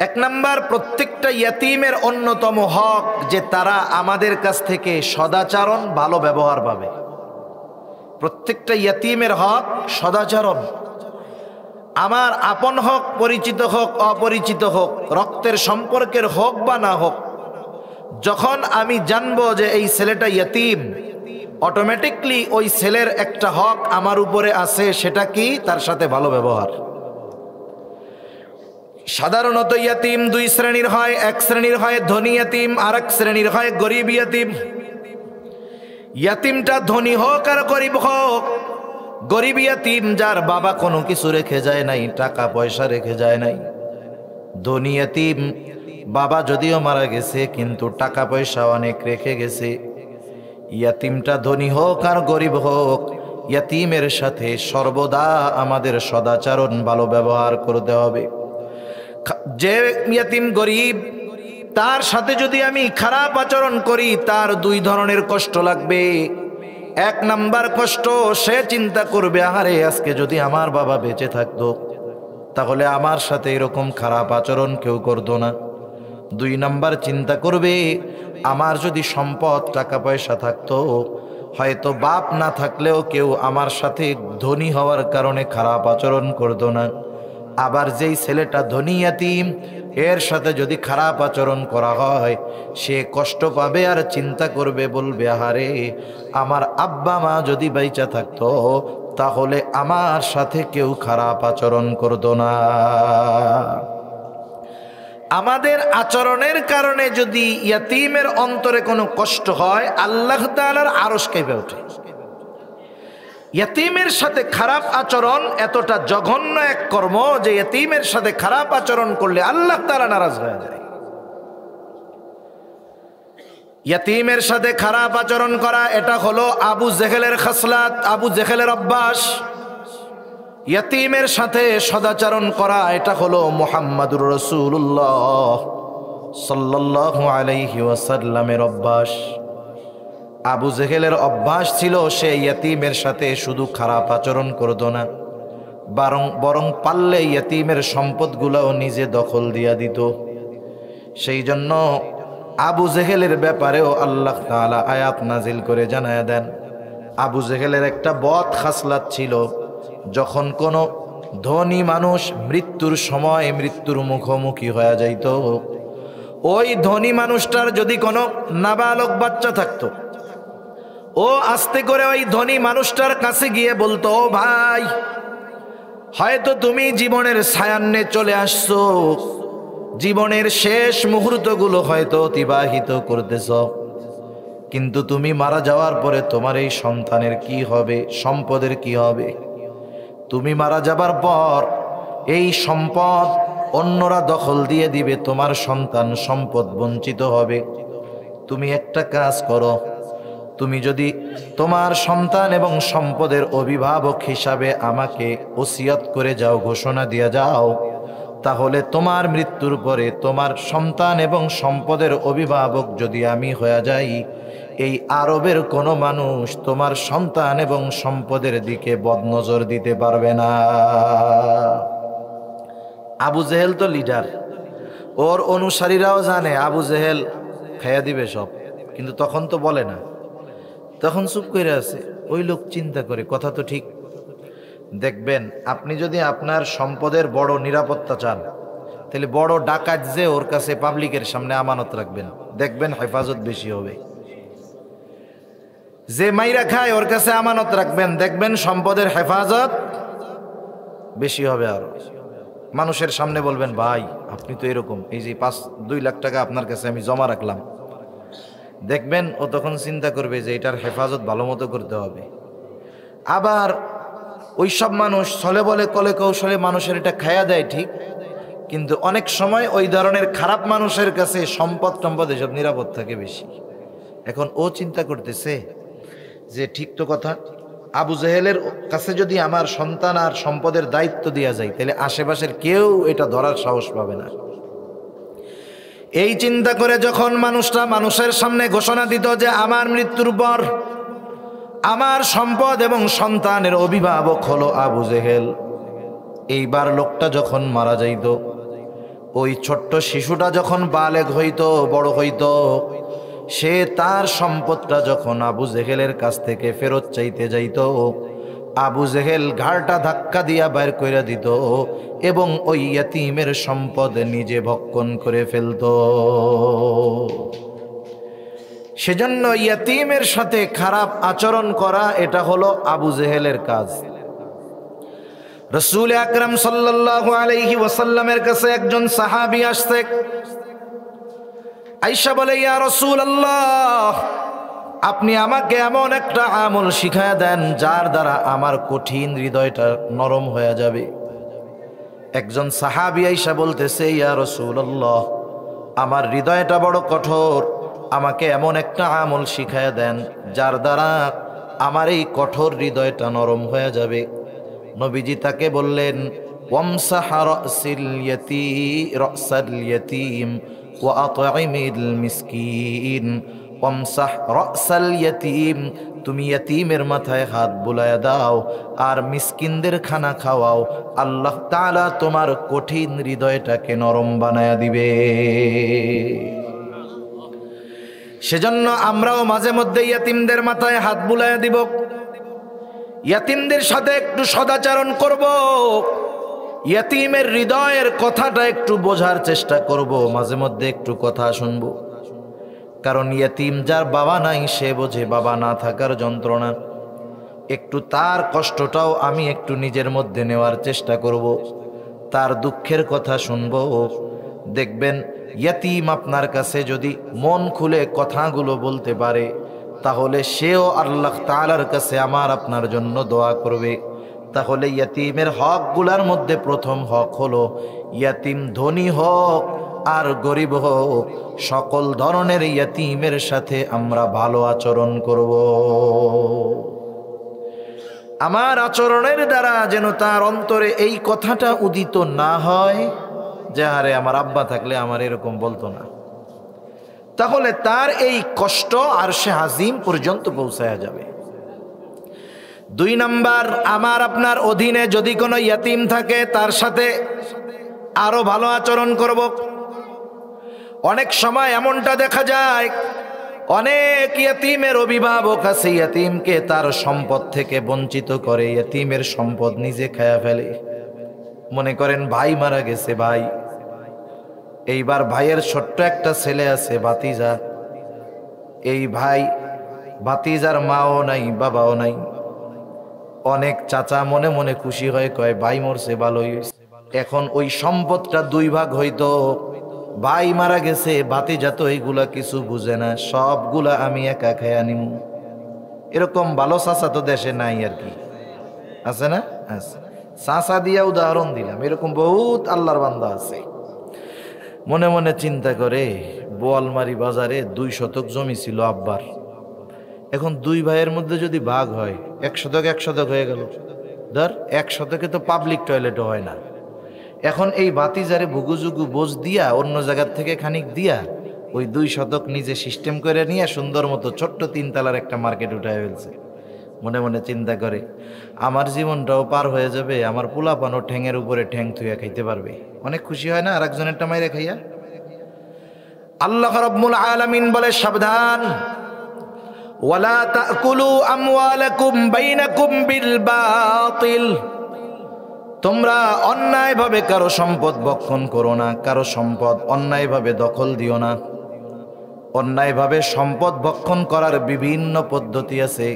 এক নাম্বার, প্রত্যেকটা ইয়াতীমের অন্যতম হক যে তারা আমাদের কাছ থেকে সদাচরণ, ভালো ব্যবহার পাবে। প্রত্যেকটা ইয়াতীমের হক সদাচরণ। আমার আপন হোক, পরিচিত হোক, অপরিচিত হোক, রক্তের সম্পর্কের হোক বা না হোক, যখন আমি জানবো যে এই ছেলেটা ইয়াতীম, অটোমেটিকলি ওই ছেলের একটা হক আমার উপরে আছে। সেটা কি? তার সাথে ভালো ব্যবহার। সাধারণত ইয়াতীম দুই শ্রেণীর হয়। এক শ্রেণীর হয় ধনী ইয়াতীম, আর এক শ্রেণীর হয় গরিব ইয়াতীম। ইয়াতীমটা ধনী হোক আর গরিব হোক, গরিব ইয়াতীম যার বাবা কোনো কিছু রেখে যায় নাই, টাকা পয়সা রেখে যায় নাই। ধনী ইয়াতীম বাবা যদিও মারা গেছে কিন্তু টাকা পয়সা অনেক রেখে গেছে। ইয়াতীমটা ধনী হোক আর গরিব হোক, ইয়াতীমের সাথে সর্বদা আমাদের সদাচরণ, ভালো ব্যবহার করতে হবে। যে ইয়াতীম গরিব, তার সাথে যদি আমি খারাপ আচরণ করি তার দুই ধরনের কষ্ট লাগবে। এক নাম্বার কষ্ট, সে চিন্তা করবে আহারে আজকে যদি আমার বাবা বেঁচে থাকতো তাহলে আমার সাথে এরকম খারাপ আচরণ কেউ করতো না। দুই নাম্বার চিন্তা করবে আমার যদি সম্পদ, টাকা পয়সা থাকতো, হয়তো বাপ না থাকলেও কেউ আমার সাথে ধনী হওয়ার কারণে খারাপ আচরণ করতো না। আবার যেই ছেলেটা ধনী ইয়াতীম, এর সাথে যদি খারাপ আচরণ করা হয় সে কষ্ট পাবে আর চিন্তা করবে, বলবে আহারে আমার আব্বা মা যদি বাইচা থাকতো তাহলে আমার সাথে কেউ খারাপ আচরণ করতো না। আমাদের আচরণের কারণে যদি ইয়াতীমের অন্তরে কোনো কষ্ট হয়, আল্লাহ তাআলার আরশ কেঁপে ওঠে। ইয়াতীমের সাথে খারাপ আচরণ এতটা জঘন্য এক কর্ম যে ইয়াতীমের সাথে খারাপ আচরণ করলে আল্লাহ তাআলা নারাজ হয়ে যায়। ইয়াতীমের সাথে খারাপ আচরণ করা এটা হলো আবু জেহেলের খাসলাত, আবু জেহেলের অভ্যাস। ইয়াতীমের সাথে সদাচরণ করা এটা হলো মুহাম্মাদুর রাসূলুল্লাহ সাল্লাল্লাহু আলাইহি ওয়াসাল্লামের অভ্যাস। আবু জেহেলের অভ্যাস ছিল সে ইয়াতীমের সাথে শুধু খারাপ আচরণ করতো না, বরং পারলে ইয়াতীমের সম্পদগুলোও নিজে দখল দিয়া দিত। সেই জন্য আবু জেহেলের ব্যাপারেও আল্লাহ তাআলা আয়াত নাজিল করে জানায়া দেন। আবু জেহেলের একটা বদ খাসলাত ছিল, যখন কোনো ধনী মানুষ মৃত্যুর সময় মৃত্যুর মুখোমুখি হয়ে যাইত, ওই ধনী মানুষটার যদি কোনো নাবালক বাচ্চা থাকতো, ও আস্তে করে ওই ধনী মানুষটার কাছে গিয়ে বলতো, ও ভাই, হয়তো তুমি জীবনের ছায়ান্নে চলে আসছো, জীবনের শেষ মুহূর্তগুলো হয়তো অতিবাহিত করতেছ, কিন্তু তুমি মারা যাওয়ার পরে তোমার এই সন্তানের কি হবে, সম্পদের কি হবে? তুমি মারা যাবার পর এই সম্পদ অন্যরা দখল দিয়ে দিবে, তোমার সন্তান সম্পদ বঞ্চিত হবে। তুমি একটা কাজ করো, তুমি যদি তোমার সন্তান এবং সম্পদের অভিভাবক হিসাবে আমাকে ওসিয়ত করে যাও, ঘোষণা দিয়ে যাও, তাহলে তোমার মৃত্যুর পরে তোমার সন্তান এবং সম্পদের অভিভাবক যদি আমি হয়ে যাই, এই আরবের কোনো মানুষ তোমার সন্তান এবং সম্পদের দিকে বদনজর দিতে পারবে না। আবু জেহেল তো লিডার, ওর অনুসারীরাও জানে আবু জেহেল খাইয়া দিবে সব, কিন্তু তখন তো বলে না, তখন চুপ করে আছে। ওই লোক চিন্তা করে, কথা তো ঠিক। দেখবেন, আপনি যদি আপনার সম্পদের বড় নিরাপত্তা চান, তাহলে বড় ডাকাত যে ওর কাছে পাবলিকের সামনে আমানত রাখবেন, দেখবেন হেফাজত বেশি হবে। যে মাইরা খায় ওর কাছে আমানত রাখবেন, দেখবেন সম্পদের হেফাজত বেশি হবে। আরো মানুষের সামনে বলবেন, ভাই আপনি তো এরকম, এই যে 2 লাখ টাকা আপনার কাছে আমি জমা রাখলাম, দেখবেন ও তখন চিন্তা করবে যে এটার হেফাজত ভালো মতো করতে হবে। আবার ওই সব মানুষ ছলে বলে কলে কৌশলে মানুষের এটা খায়া দেয় ঠিক, কিন্তু অনেক সময় ওই ধরনের খারাপ মানুষের কাছে সম্পদ এসব নিরাপদ থাকে বেশি। এখন ও চিন্তা করতেছে যে ঠিক তো কথা, আবু জেহেলের কাছে যদি আমার সন্তান আর সম্পদের দায়িত্ব দেওয়া যায়, তাহলে আশেপাশের কেউ এটা ধরার সাহস পাবে না। এই চিন্তা করে যখন মানুষটা মানুষের সামনে ঘোষণা দিত যে আমার মৃত্যুর পর আমার সম্পদ এবং সন্তানের অভিভাবক হলো আবু জেহেল, এইবার লোকটা যখন মারা যাইত, ওই ছোট্ট শিশুটা যখন বালেগ হইতো, বড় হইতো, সে তার সম্পদটা যখন আবু জেহেলের কাছ থেকে ফেরত চাইতে যাইত, আবু জেহেল ঘাড়টা ধাক্কা দিয়া বাইর কইরা দিত এবং ওই ইয়াতীমের সম্পদ নিজে ভক্ষণ করে ফেলত। সেজন্য ইয়াতীমের সাথে খারাপ আচরণ করা এটা হলো আবু জেহেলের কাজ। রাসূল আকরাম সাল্লাল্লাহু আলাইহি ওয়াসাল্লামের কাছে একজন সাহাবী আসছে, আয়েশা বলে, ইয়া রাসূলুল্লাহ, আপনি আমাকে এমন একটা আমল শিখায়া দেন যার দ্বারা আমার কঠিন হৃদয়টা নরম হয়ে যাবে। একজন সাহাবী আয়েশা বলতেছে, ইয়া রাসূলুল্লাহ, আমার হৃদয়টা বড় কঠোর, আমাকে এমন একটা আমল শিখায়া দেন যার দ্বারা আমার এই কঠোর হৃদয়টা নরম হয়ে যাবে। নবীজি তাকে বললেন, ওয়ামসাহ রাসাল ইয়াতীম ওয়া আত'ইমিল মিসকিন। ওয়ামসাহ রাসাল ইয়াতীম, তুমি ইয়াতীমের মাথায় হাত বুলায়া দাও আর মিসকিনদের খানা খাওয়াও, আল্লাহ তাআলা তোমার কঠিন হৃদয়টাকে নরম বানায়া দিবে। সেজন্য আমরাও মাঝে মধ্যে ইয়াতীমদের মাথায় হাত বুলায়া দিব, ইয়াতীমদের সাথে একটু সদাচরণ করব, ইয়াতীমের হৃদয়ের কথাটা একটু বোঝার চেষ্টা করব, মাঝে মধ্যে একটু কথা শুনব। কারণ ইয়াতীম যার বাবা নাই সে বোঝে বাবা না থাকার যন্ত্রণা। একটু তার কষ্টটাও আমি একটু নিজের মধ্যে নেওয়ার চেষ্টা করব, তার দুঃখের কথা শুনব। দেখবেন ইয়াতীম আপনার কাছে যদি মন খুলে কথাগুলো বলতে পারে, তাহলে সেও আল্লাহ তাআলার কাছে আমার আপনার জন্য দোয়া করবে। তাহলে ইয়াতীমের হকগুলার মধ্যে প্রথম হক হলো, ইয়াতীম ধনী হোক আর গরিব হোক, সকল ধরনের ইয়াতীমের সাথে আমরা ভালো আচরণ করব। আমার আচরণের দ্বারা যেন তার অন্তরে এই কথাটা উদিত না হয় যে আরে আমার আব্বা থাকলে আমার এরকম বলতো না, তাহলে তার এই কষ্ট আরশে আজিম পর্যন্ত পৌঁছায়া যাবে। 2 নাম্বার, আমার আপনার অধীনে যদি কোনো ইয়াতীম থাকে তার সাথে আরো ভালো আচরণ করব। অনেক সময় এমনটা দেখা যায়, অনেক ইয়াতীমের অভিভাবক আছে, ইয়াতীমকে তার সম্পদ থেকে বঞ্চিত করে, ইয়াতীমের সম্পদ নিজে খায়া ফেলে। মনে করেন ভাই মারা গেছে, ভাই এইবার ভাইয়ের ছোট্ট একটা ছেলে আছে ভাতিজা, এই ভাই ভাতিজার মাও নাই বাবাও নাই। অনেক চাচা মনে মনে খুশি হয়ে কয় ভাই মরছে ভালোই হইছে। এখন ওই সম্পদটা দুই ভাগ হইতো, ভাই মারা গেছে, ভাতিজা তো এইগুলা কিছু বুঝে না, সবগুলা আমি একা খেয়া নিমু। এরকম ভালো চাচা তো দেশে নাই আর কি, আছে না? আছে। চাচা দিয়া উদাহরণ দিলাম, এরকম বহুত আল্লাহর বান্দা আছে। মনে মনে চিন্তা করে, বোয়ালমারি বাজারে 2 শতক জমি ছিল আব্বার, এখন দুই ভাইয়ের মধ্যে যদি ভাগ হয় 1 শতক 1 শতক হয়ে গেল। ধর 1 শতকে তো পাবলিক টয়লেটও হয় না। এখন এই ভাতিজারে ভুগুজুগু বোঝ দিয়া অন্য জায়গার থেকে খানিক দিয়া ওই 2 শতক নিজে সিস্টেম করে নিয়ে সুন্দর মতো ছোট্ট 3 তলার একটা মার্কেট উঠায় ফেলছে। মনে মনে চিন্তা করে, আমার জীবনটাও পার হয়ে যাবে, আমার পোলাপানও ঠ্যাঙের উপরে ঠ্যাং থুইয়া খাইতে পারবে। অনেক খুশি হয় না আরেকজনেরটা মাইরে খাইয়া? আল্লাহ রাব্বুল আলামিন বলে, সাবধান, ওয়ালা তাকুলু আমওয়ালাকুম বাইনাকুম বিল বাতিল, তোমরা অন্যায়ভাবে কারো সম্পদ ভক্ষণ করো না, কারো সম্পদ অন্যায়ভাবে দখল দিও না। অন্যায়ভাবে সম্পদ ভক্ষণ করার বিভিন্ন পদ্ধতি আছে,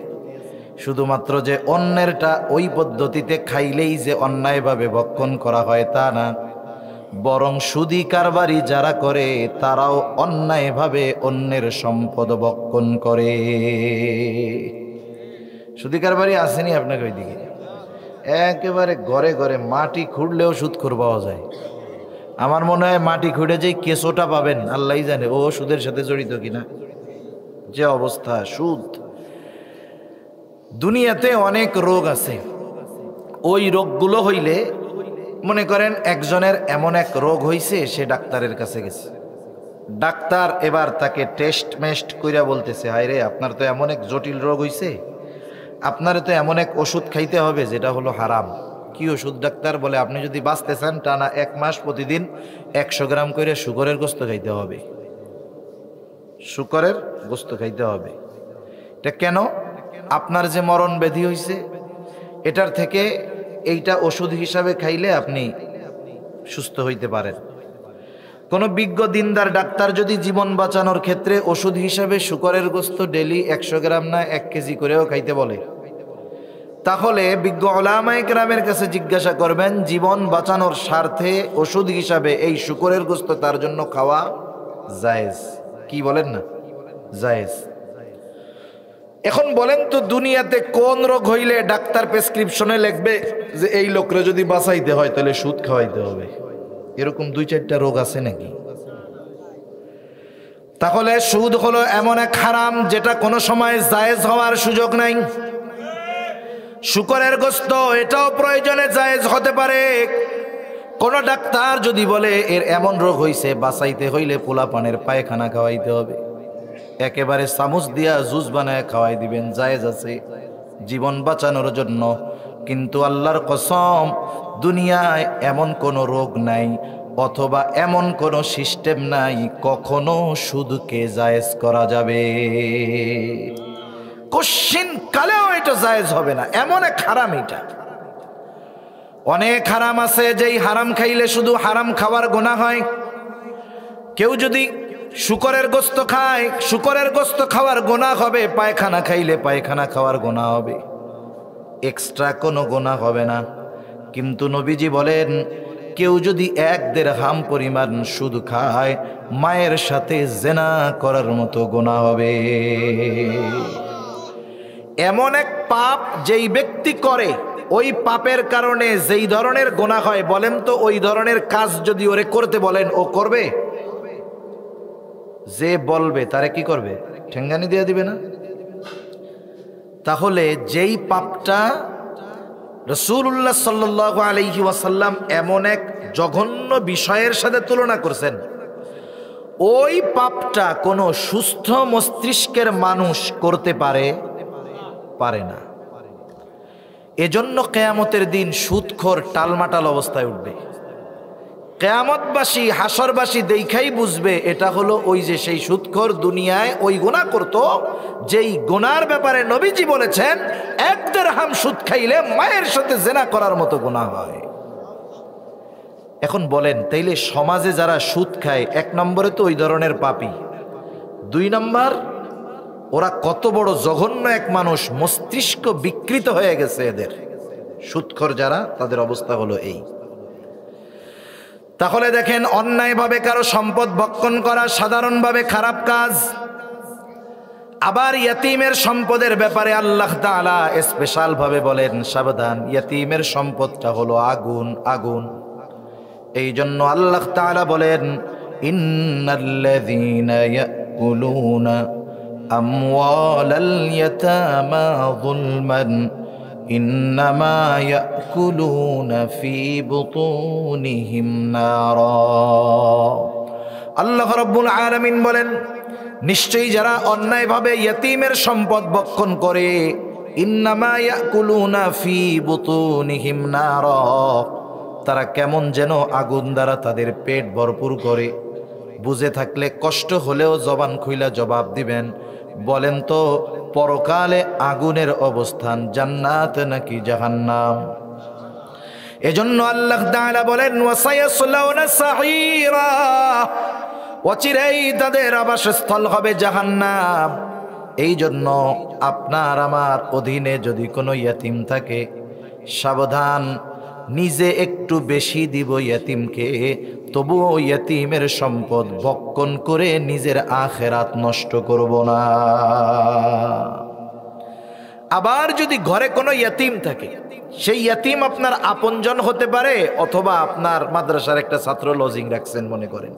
শুধুমাত্র যে অন্যেরটা ওই পদ্ধতিতে খাইলেই যে অন্যায়ভাবে ভক্ষণ করা হয় তা না, বরং সুদি কারবারি যারা করে তারাও অন্যায়ভাবে অন্যের সম্পদ ভক্ষণ করে। সুদি কারবারি আসেনি আপনাকে ওইদিকে? একেবারে ঘরে ঘরে মাটি খুঁড়লেও সুদখোর পাওয়া যায়। আমার মনে হয় মাটি খুঁড়ে যেই কেঁচোটা পাবেন আল্লাহই জানে ও সুদের সাথে জড়িত কিনা। যে অবস্থা সুদ। দুনিয়াতে অনেক রোগ আছে, ওই রোগগুলো হইলে মনে করেন একজনের এমন এক রোগ হইছে, সে ডাক্তারের কাছে গেছে, ডাক্তার এবার তাকে টেস্ট মেস্ট কইরা বলতেছে, হায় রে আপনার তো এমন এক জটিল রোগ হইছে, আপনার তো এমন এক ওষুধ খাইতে হবে যেটা হলো হারাম। কি ওষুধ ডাক্তার? বলে আপনি যদি বাঁচতে চান টানা 1 মাস প্রতিদিন 100 গ্রাম করে শুকরের গোস্ত খাইতে হবে। শুকরের গোস্ত খাইতে হবে। এটা কেন? আপনার যে মরণ ব্যাধি হইছে এটার থেকে এইটা ওষুধ হিসাবে খাইলে আপনি সুস্থ হইতে পারেন। কোন বিজ্ঞ দিনদার ডাক্তার যদি জীবন বাঁচানোর ক্ষেত্রে ওষুধ হিসাবে শুকরের গোস্ত ডেলি 100 গ্রাম না 1 কেজি করেও খাইতে বলে, তাহলে বিজ্ঞ উলামায়ে কেরামের কাছে জিজ্ঞাসা করবেন, জীবন বাঁচানোর স্বার্থে ওষুধ হিসাবে এই শুকরের গোস্ত তার জন্য খাওয়া জায়েজ? কি বলেন না? জায়েজ। এখন বলেন তো, দুনিয়াতে কোন রোগ হইলে ডাক্তার প্রেসক্রিপশনে লিখবে যে এই লোকরে যদি বাঁচাইতে হয় তাহলে সুদ খাওয়াইতে হবে? এরকম 2-4টা রোগ আছে নাকি? তাহলে সুদ হলো এমন এক হারাম যেটা কোনো সময় জায়েজ হওয়ার সুযোগ নাই। শুকরের গোস্ত এটাও প্রয়োজনে জায়েজ হতে পারে। কোন ডাক্তার যদি বলে এর এমন রোগ হইছে, বাঁচাইতে হইলে পোলাপানের পায়খানা খাওয়াইতে হবে, একেবারে চামচ দিয়া জুস বানায় খাওয়াই দিবেন, জায়েজ আছে জীবন বাঁচানোর জন্য। কিন্তু আল্লাহর কসম, দুনিয়ায় এমন কোন রোগ নাই অথবা এমন কোন সিস্টেম নাই কখনো সুদকে জায়েজ করা যাবে। কোশ্চিন কালেও এটা জায়েজ হবে না, এমন এক হারাম এটা। অনেক হারাম আছে যেই হারাম খাইলে শুধু হারাম খাওয়ার গুনাহ হয়। কেউ যদি শুকরের গোস্ত খায়, শুকরের গোস্ত খাওয়ার গুনাহ হবে, পায়খানা খাইলে পায়খানা খাওয়ার গুনাহ হবে, এক্সট্রা কোনো গুনাহ হবে না। কিন্তু নবীজি বলেন, কেউ যদি 1 দিরহাম পরিমাণ সুদ খায়, মায়ের সাথে জিনা করার মতো গুনাহ হবে। এমন এক পাপ যেই ব্যক্তি করে, ওই পাপের কারণে যেই ধরনের গুনাহ হয়, বলেন তো ওই ধরনের কাজ যদি ওরে করতে বলেন ও করবে? যে বলবে তারে কি করবে? ঠেঙ্গানি দিয়ে দিবে না? তাহলে যেই পাপটা রাসূলুল্লাহ সাল্লাল্লাহু আলাইহি ওয়াসাল্লাম এমন এক জঘন্য বিষয়ের সাথে তুলনা করছেন, ওই পাপটা কোনো সুস্থ মস্তিষ্কের মানুষ করতে পারে না। এজন্য কিয়ামতের দিন সুদখোর টালমাটাল অবস্থায় উঠবে। কিয়ামতবাসী হাসরবাসী দেখাই বুঝবে এটা হলো ওই যে সেই সুদখোর দুনিয়ায় ওই গুনাহ করত, যেই গুনার ব্যাপারে নবীজি বলেছেন 1 দিরহাম সুদ খাইলে মায়ের সাথে জিনা করার মতো গুনাহ হয়। এখন বলেন তাইলে সমাজে যারা সুদ খায়, এক নম্বরে তো ওই ধরনের পাপী, 2 নম্বর ওরা কত বড় জঘন্য এক মানুষ, মস্তিষ্ক বিকৃত হয়ে গেছে এদের। সুদখোর যারা, তাদের অবস্থা হলো এই। তাহলে দেখেন, অন্যায়ভাবে কারো সম্পদ ভক্ষণ করা সাধারণভাবে খারাপ কাজ। আবার ইয়াতিমের সম্পদের ব্যাপারে আল্লাহ তাআলা স্পেশাল ভাবে বলেন, সাবধান, ইয়াতিমের সম্পদটা হলো আগুন, আগুন। এই জন্য আল্লাহ তাআলা বলেন, ইন্নাল্লাযীনা ইয়াকুলুনা আমওয়ালাল ইয়াতামা যুলমান ইন্নামা ইয়াকুলুনা ফি বুতুনিহিম নারা। আল্লাহ রাব্বুল আলামিন বলেন, নিশ্চয়ই যারা অন্যায়ভাবে ইয়াতীমের সম্পদ ভক্ষণ করে, ইন্নামা ইয়াকুলুনা ফি বুতুনিহিম নারা, তারা কেমন যেন আগুন দ্বারা তাদের পেট ভরপুর করে। বুঝে থাকলে কষ্ট হলেও জবান খুইলা জবাব দিবেন, বলেন তো পরকালে আগুনের অবস্থান জান্নাত নাকি জাহান্নাম? এজন্য আল্লাহ তাআলা বলেন, ওয়াসায়াসলাউনা সাঈরা, অচিরেই তাদের আবাসস্থল হবে জাহান্নাম। এই জন্য আপনার আমার অধীনে যদি কোনো ইয়াতিম থাকে, সাবধান, নিজে একটু বেশি দিব ইয়াতিমকে, তবুও ইয়াতিমের সম্পদ ভক্ষণ করে নিজের আখেরাত নষ্ট করব না। আবার যদি ঘরে কোনো ইয়াতিম থাকে, সেই ইয়াতিম আপনার আপনজন হতে পারে, অথবা আপনার মাদ্রাসার একটা ছাত্র লজিং রাখছেন, মনে করেন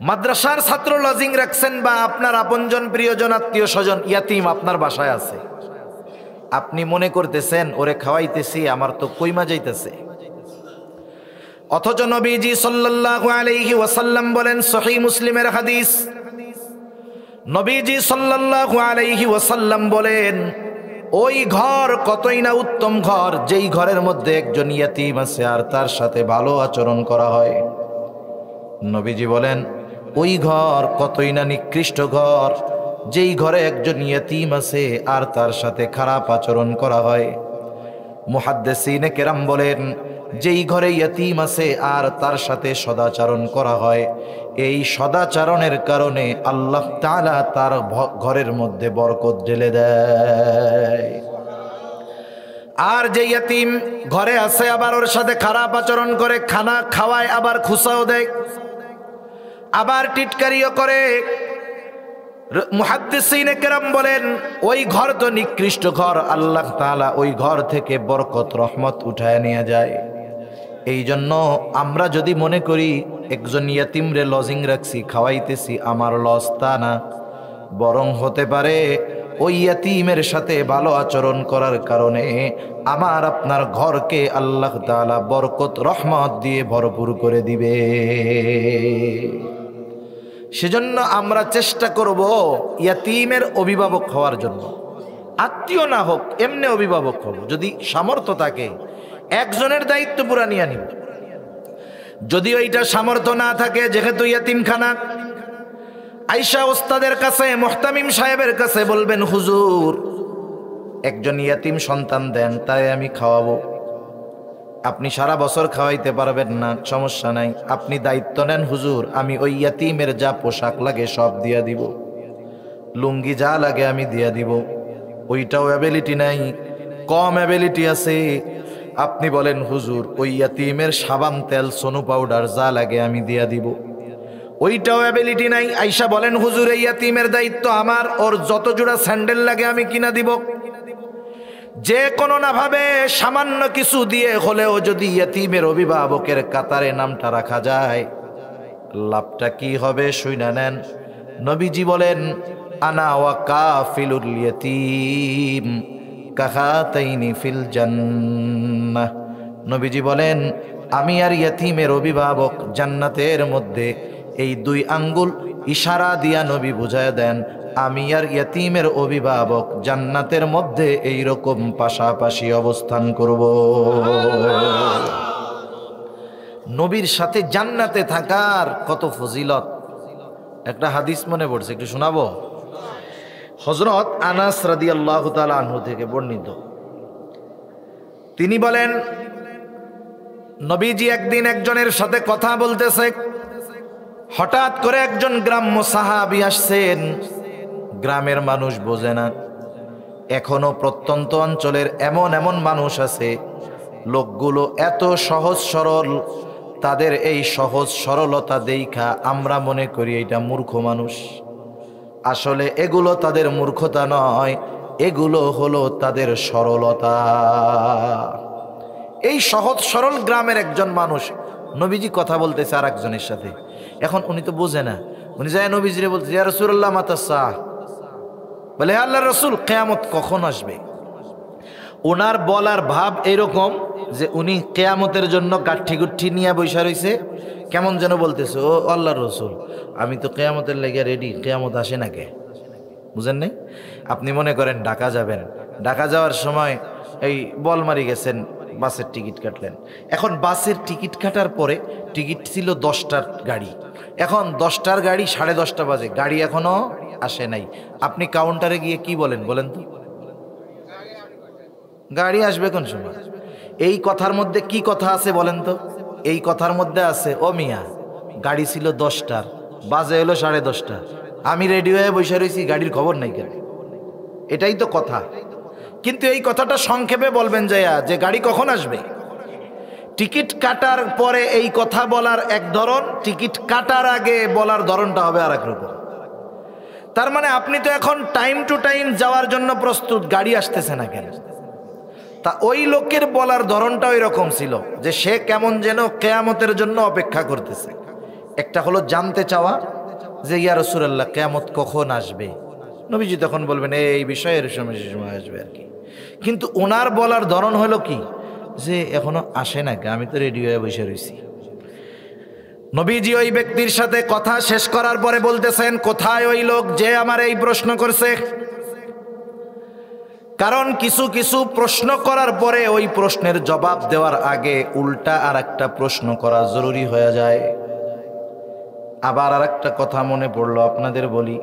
মাদ্রাসার ছাত্র লজিং রাখছেন, বা আপনার আপনজন প্রিয়জন আত্মীয় স্বজন ইয়াতিম আপনার বাসায় আছে। আপনি মনে করতেছেন ওরে খাওয়াইতেছি, আমার তো কইমা যাইতেছে। অথচ নবীজি সাল্লাল্লাহু আলাইহি ওয়াসাল্লাম বলেন, সহিহ মুসলিমের হাদিস, নবীজি সাল্লাল্লাহু আলাইহি ওয়াসাল্লাম বলেন, ওই ঘর কতই না উত্তম ঘর, যেই ঘরের মধ্যে একজন ইয়াতিম আছে আর তার সাথে ভালো আচরণ করা হয়। নবীজি বলেন, ওই ঘর কতই না নিকৃষ্ট ঘর, যেই ঘরে একজন ইয়াতিম আছে আর তার সাথে খারাপ আচরণ করা হয়। মুহাদ্দিসিনে কেরাম বলেন, যেই ঘরে ইয়াতিম আছে আর তার সাথে সদাচরণ করা হয়, এই সদাচরণের কারণে আল্লাহ তাআলা তার ঘরের মধ্যে বরকত ঢেলে দেয়। আর যে ইয়াতিম ঘরে আছে আবার ওর সাথে খারাপ আচরণ করে, খানা খাওয়ায়, আবার খুসাও দেয়, আবার টিটকারিও করে, মুহাদ্দিসিনে কেরাম বলেন, ওই ঘর তো নিকৃষ্ট ঘর, আল্লাহ তাআলা ওই ঘর থেকে বরকত রহমত উঠায় নিয়ে যায়। এই জন্য আমরা যদি মনে করি একজন ইয়াতিমরে লজিং রাখছি, খাওয়াইতেছি, আমার লস, তা না, বরং হতে পারে ওই ইয়াতিমের সাথে ভালো আচরণ করার কারণে আমার আপনার ঘরকে আল্লাহ তাআলা বরকত রহমত দিয়ে ভরপুর করে দিবে। সেজন্য আমরা চেষ্টা করব ইয়াতিমের অভিভাবক হওয়ার জন্য। আত্মীয় না হোক, এমনি অভিভাবক হব, যদি সামর্থ্য থাকে একজনের দায়িত্ব পুরা নিয়ে নিব। যদি ওইটা সামর্থ্য না থাকে, যেহেতু ইয়াতিমখানা, আয়েশা ওস্তাদের কাছে, মুহতামিম সাহেবের কাছে বলবেন, হুজুর একজন ইয়াতিম সন্তান দেন, তাই আমি খাওয়াবো। আপনি সারা বছর খাওয়াইতে পারবেন না, সমস্যা নাই, আপনি দায়িত্ব নেন, হুজুর আমি ওই ইয়াতিমের যা পোশাক লাগে সব দিয়া দিব, লুঙ্গি যা লাগে আমি দিয়া দিব। ওইটাও অ্যাবিলিটি নাই, কম অ্যাবিলিটি আছে, আপনি বলেন, হুজুর ওই ইয়াতিমের সাবান, তেল, সোনু পাউডার যা লাগে আমি দিয়া দিব। ওইটাও অ্যাবিলিটি নাই। আয়েশা বলেন, হুজুর এই ইয়াতিমের দায়িত্ব আমার, ওর যত জোড়া স্যান্ডেল লাগে আমি কিনা দিব। যে কোনো না ভাবে সামান্য কিছু দিয়ে হলেও যদি ইয়াতিমের অভিভাবকের কাতারে নামটা রাখা যায়, লাভটা কি হবে শুইনা নেন। নবীজি বলেন, আনা ওয়া কাফিলুল ইয়াতিম কাহাতাইনি ফিল জান্নাহ। নবীজি বলেন, আমি আর ইয়াতিমের অভিভাবক জান্নাতের মধ্যে, এই 2 আঙ্গুল ইশারা দিয়া নবী বুঝায় দেন, আমি আর ইয়াতিমের অভিভাবক জান্নাতের মধ্যে এই রকম পাশাপাশি অবস্থান করব। নবীর সাথে জান্নাতে থাকার কত ফজিলত। একটা হাদিস মনে পড়ছে, একটু শোনাবো। হযরত আনাস রাদিয়াল্লাহু তাআলা আনহু থেকে বর্ণিত, তিনি বলেন, নবীজি একদিন একজনের সাথে কথা বলতেছে, হঠাৎ করে একজন গ্রাম্য সাহাবী আসছেন। গ্রামের মানুষ বোঝে না, এখনো প্রত্যন্ত অঞ্চলের এমন এমন মানুষ আছে, লোকগুলো এত সহজ সরল, তাদের এই সহজ সরলতা দেইখা আমরা মনে করি এটা মূর্খ মানুষ। আসলে এগুলো তাদের মূর্খতা নয়, এগুলো হলো তাদের সরলতা। এই সহজ সরল গ্রামের একজন মানুষ, নবীজি কথা বলতেছে আর একজনের সাথে। এখন উনি তো বোঝে না, উনি যায় নবীজিরে বলতে, ইয়া রাসূলুল্লাহ মাতা সাআ, বলে আল্লাহর রাসূল কিয়ামত কখন আসবে। ওনার বলার ভাব এরকম যে উনি কিয়ামতের জন্য গাঠি গুঠি নিয়ে বৈশা রইছে, কেমন যেন বলতেছে, ও আল্লাহর রাসূল আমি তো কিয়ামতের লেগে রেডি, কিয়ামত আসে না কে? বুঝেন নাই? আপনি মনে করেন ঢাকা যাবেন, ঢাকা যাওয়ার সময় এই বলমারি গেছেন, বাসের টিকিট কাটলেন। এখন বাসের টিকিট কাটার পরে টিকিট ছিল 10টার গাড়ি, এখন 10টার গাড়ি 10:30 বাজে, গাড়ি এখনো আসে নাই। আপনি কাউন্টারে গিয়ে কি বলেন বলেন তো? গাড়ি আসবে কোন সময়? এই কথার মধ্যে কি কথা আছে বলেন তো? এই কথার মধ্যে আছে, ও মিয়া গাড়ি ছিল 10টার, বাজে হলো 10:30, আমি রেডি হয়ে বসে রয়েছি, গাড়ির খবর নাই কেন? এটাই তো কথা। কিন্তু এই কথাটা সংক্ষেপে বলবেন যে গাড়ি কখন আসবে। টিকিট কাটার পরে এই কথা বলার এক ধরন, টিকিট কাটার আগে বলার ধরনটা হবে আর এক রকম। তার মানে আপনি তো এখন টাইম টু টাইম যাওয়ার জন্য প্রস্তুত, গাড়ি আসতেছে না কেন? তা ওই লোকের বলার ধরনটা ওই রকম ছিল যে সে কেমন যেন কিয়ামতের জন্য অপেক্ষা করতেছে। একটা হলো জানতে চাওয়া যে ইয়া রাসূলুল্লাহ কিয়ামত কখন আসবে। নবীজি তখন বলবেন এই বিষয়ের সময় আসবে আর কি। কিন্তু ওনার বলার ধরন হলো কি, যে এখনো আসে না, আমি তো রেডি হয়ে বসে রয়েছি। নবীজি ওই ব্যক্তির সাথে কথা শেষ করার পরে বলতেছেন, কোথায় ওই লোক যে আমার এই প্রশ্ন করছে? কারণ কিছু কিছু প্রশ্ন করার পরে ওই প্রশ্নের জবাব দেওয়ার আগে উল্টা আর একটা প্রশ্ন করা জরুরি হয়ে যায়। আবার আর একটা কথা মনে পড়লো, আপনাদের বলি।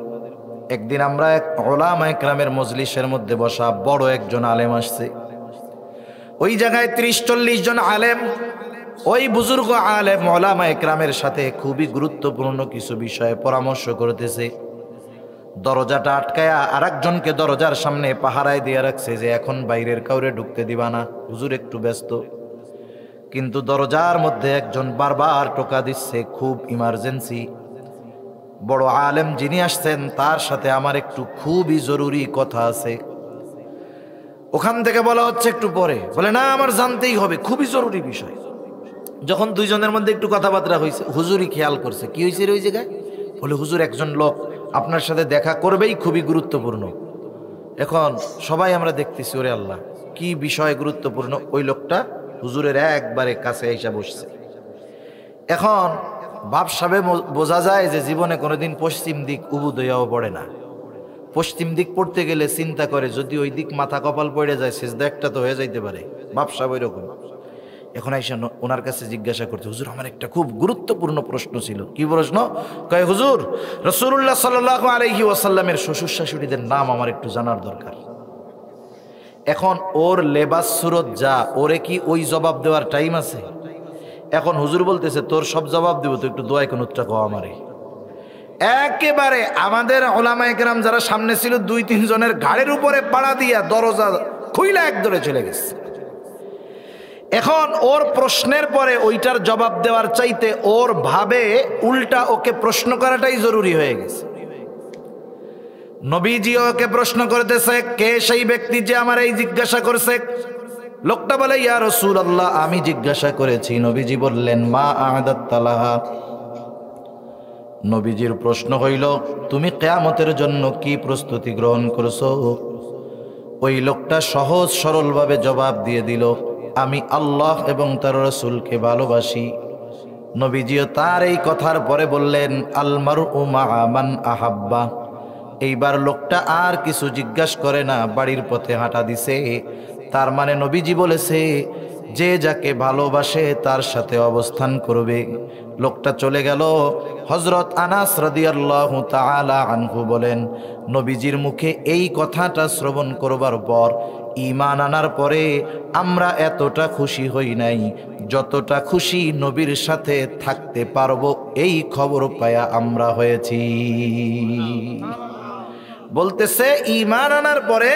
একদিন আমরা এক উলামা ইকরামের মজলিসের মধ্যে বসা, বড় একজন আলেম আসছে। ওই জায়গায় 30-40 জন আলেম, ওই বুজুর্গ আলেম উলামা ইকরামের সাথে খুবই গুরুত্বপূর্ণ কিছু বিষয়ে পরামর্শ করতেছে। দরজাটা আটকায়া আর একজনকে দরজার সামনে পাহারায় দিয়ে রাখছে যে এখন বাইরের কাউরে ঢুকতে দিবা না, হুজুর একটু ব্যস্ত। কিন্তু দরজার মধ্যে একজন বারবার টোকা দিচ্ছে, খুব ইমার্জেন্সি। বড় আলেম যিনি আসছেন তার সাথে আমার একটু খুবই জরুরি কথা আছে। ওখান থেকে বলা হচ্ছে একটু পরে, বলে না আমার জানতেই হবে, খুবই জরুরি বিষয়। যখন দুইজনের মধ্যে একটু কথাবার্তা হয়েছে, হুজুরই খেয়াল করছে কি হয়েছে ওই জায়গায়। বলে হুজুর একজন লোক আপনার সাথে দেখা করবেই, খুবই গুরুত্বপূর্ণ। এখন সবাই আমরা দেখতেছি, ওরে আল্লাহ কি বিষয় গুরুত্বপূর্ণ। ওই লোকটা হুজুরের একবারে কাছে এসে বসছে। এখন ভাবসাবে বোঝা যায় যে জীবনে কোনোদিন পশ্চিম দিক উবুদ হইয়াও পড়ে না। পশ্চিম দিক পড়তে গেলে চিন্তা করে যদি ওই দিক মাথা কপাল পড়ে যায়, সেজদা একটা তো হয়ে যাইতে পারে, ভাবসাব ওই রকম। এখন আইসা ওনার কাছে জিজ্ঞাসা করতে, হুজুর আমার একটা খুব গুরুত্বপূর্ণ প্রশ্ন ছিল। কি প্রশ্ন? কয় হুজুর রাসূলুল্লাহ সাল্লাল্লাহু আলাইহি ওয়াসাল্লামের শ্বশুর শাশুড়িদের নাম আমার একটু জানার দরকার। এখন ওর লেবাস সুরত যা, ওরে কি ওই জবাব দেওয়ার টাইম আছে? এখন হুজুর বলতেছে তোর সব জবাব দিব, তো একটু দোয়া কোনটা কও আমারে। একেবারে আমাদের উলামায়ে কেরাম যারা সামনে ছিল 2-3 জনের ঘাড়ের উপরে পাড়া দিয়া দরজা খুইলা একদরে চলে গেছে। এখন ওর প্রশ্নের পরে ওইটার জবাব দেওয়ার চাইতে ওর ভাবে উল্টা ওকে প্রশ্ন করাটাই জরুরি হয়ে গেছে। নবীজি ওকে প্রশ্ন করতেছে, কে সেই ব্যক্তি যে আমার এই জিজ্ঞাসা করছে? লোকটা বলে ইয়া রাসূলুল্লাহ আমি জিজ্ঞাসা করেছি। নবীজি বললেন মা আ'দাত লাহা। নবীজির প্রশ্ন হইল তুমি কিয়ামতের জন্য কি প্রস্তুতি গ্রহণ করছো? ওই লোকটা সহজ সরলভাবে জবাব দিয়ে দিল, আমি আল্লাহ এবং তার রাসূলকে ভালোবাসি। নবীজিও তার এই কথার পরে বললেন আল মারউ মা'a মান আহাব্বা। এইবার লোকটা আর কিছু জিজ্ঞাসা করে না, বাড়ির পথে হাঁটা দিছে। তার মানে নবীজি বলেছে যে যাকে ভালোবাসে তার সাথে অবস্থান করবে। লোকটা চলে গেল। হযরত আনাস রাদিয়াল্লাহু তাআলা আনহু বলেন, নবীজির মুখে এই কথাটা শ্রবণ করবার পর ঈমান আনার পরে আমরা এতটা খুশি হই নাই যতটা খুশি নবীর সাথে থাকতে পারবো এই খবর পায়া আমরা হয়েছি। বলতেছে ঈমান আনার পরে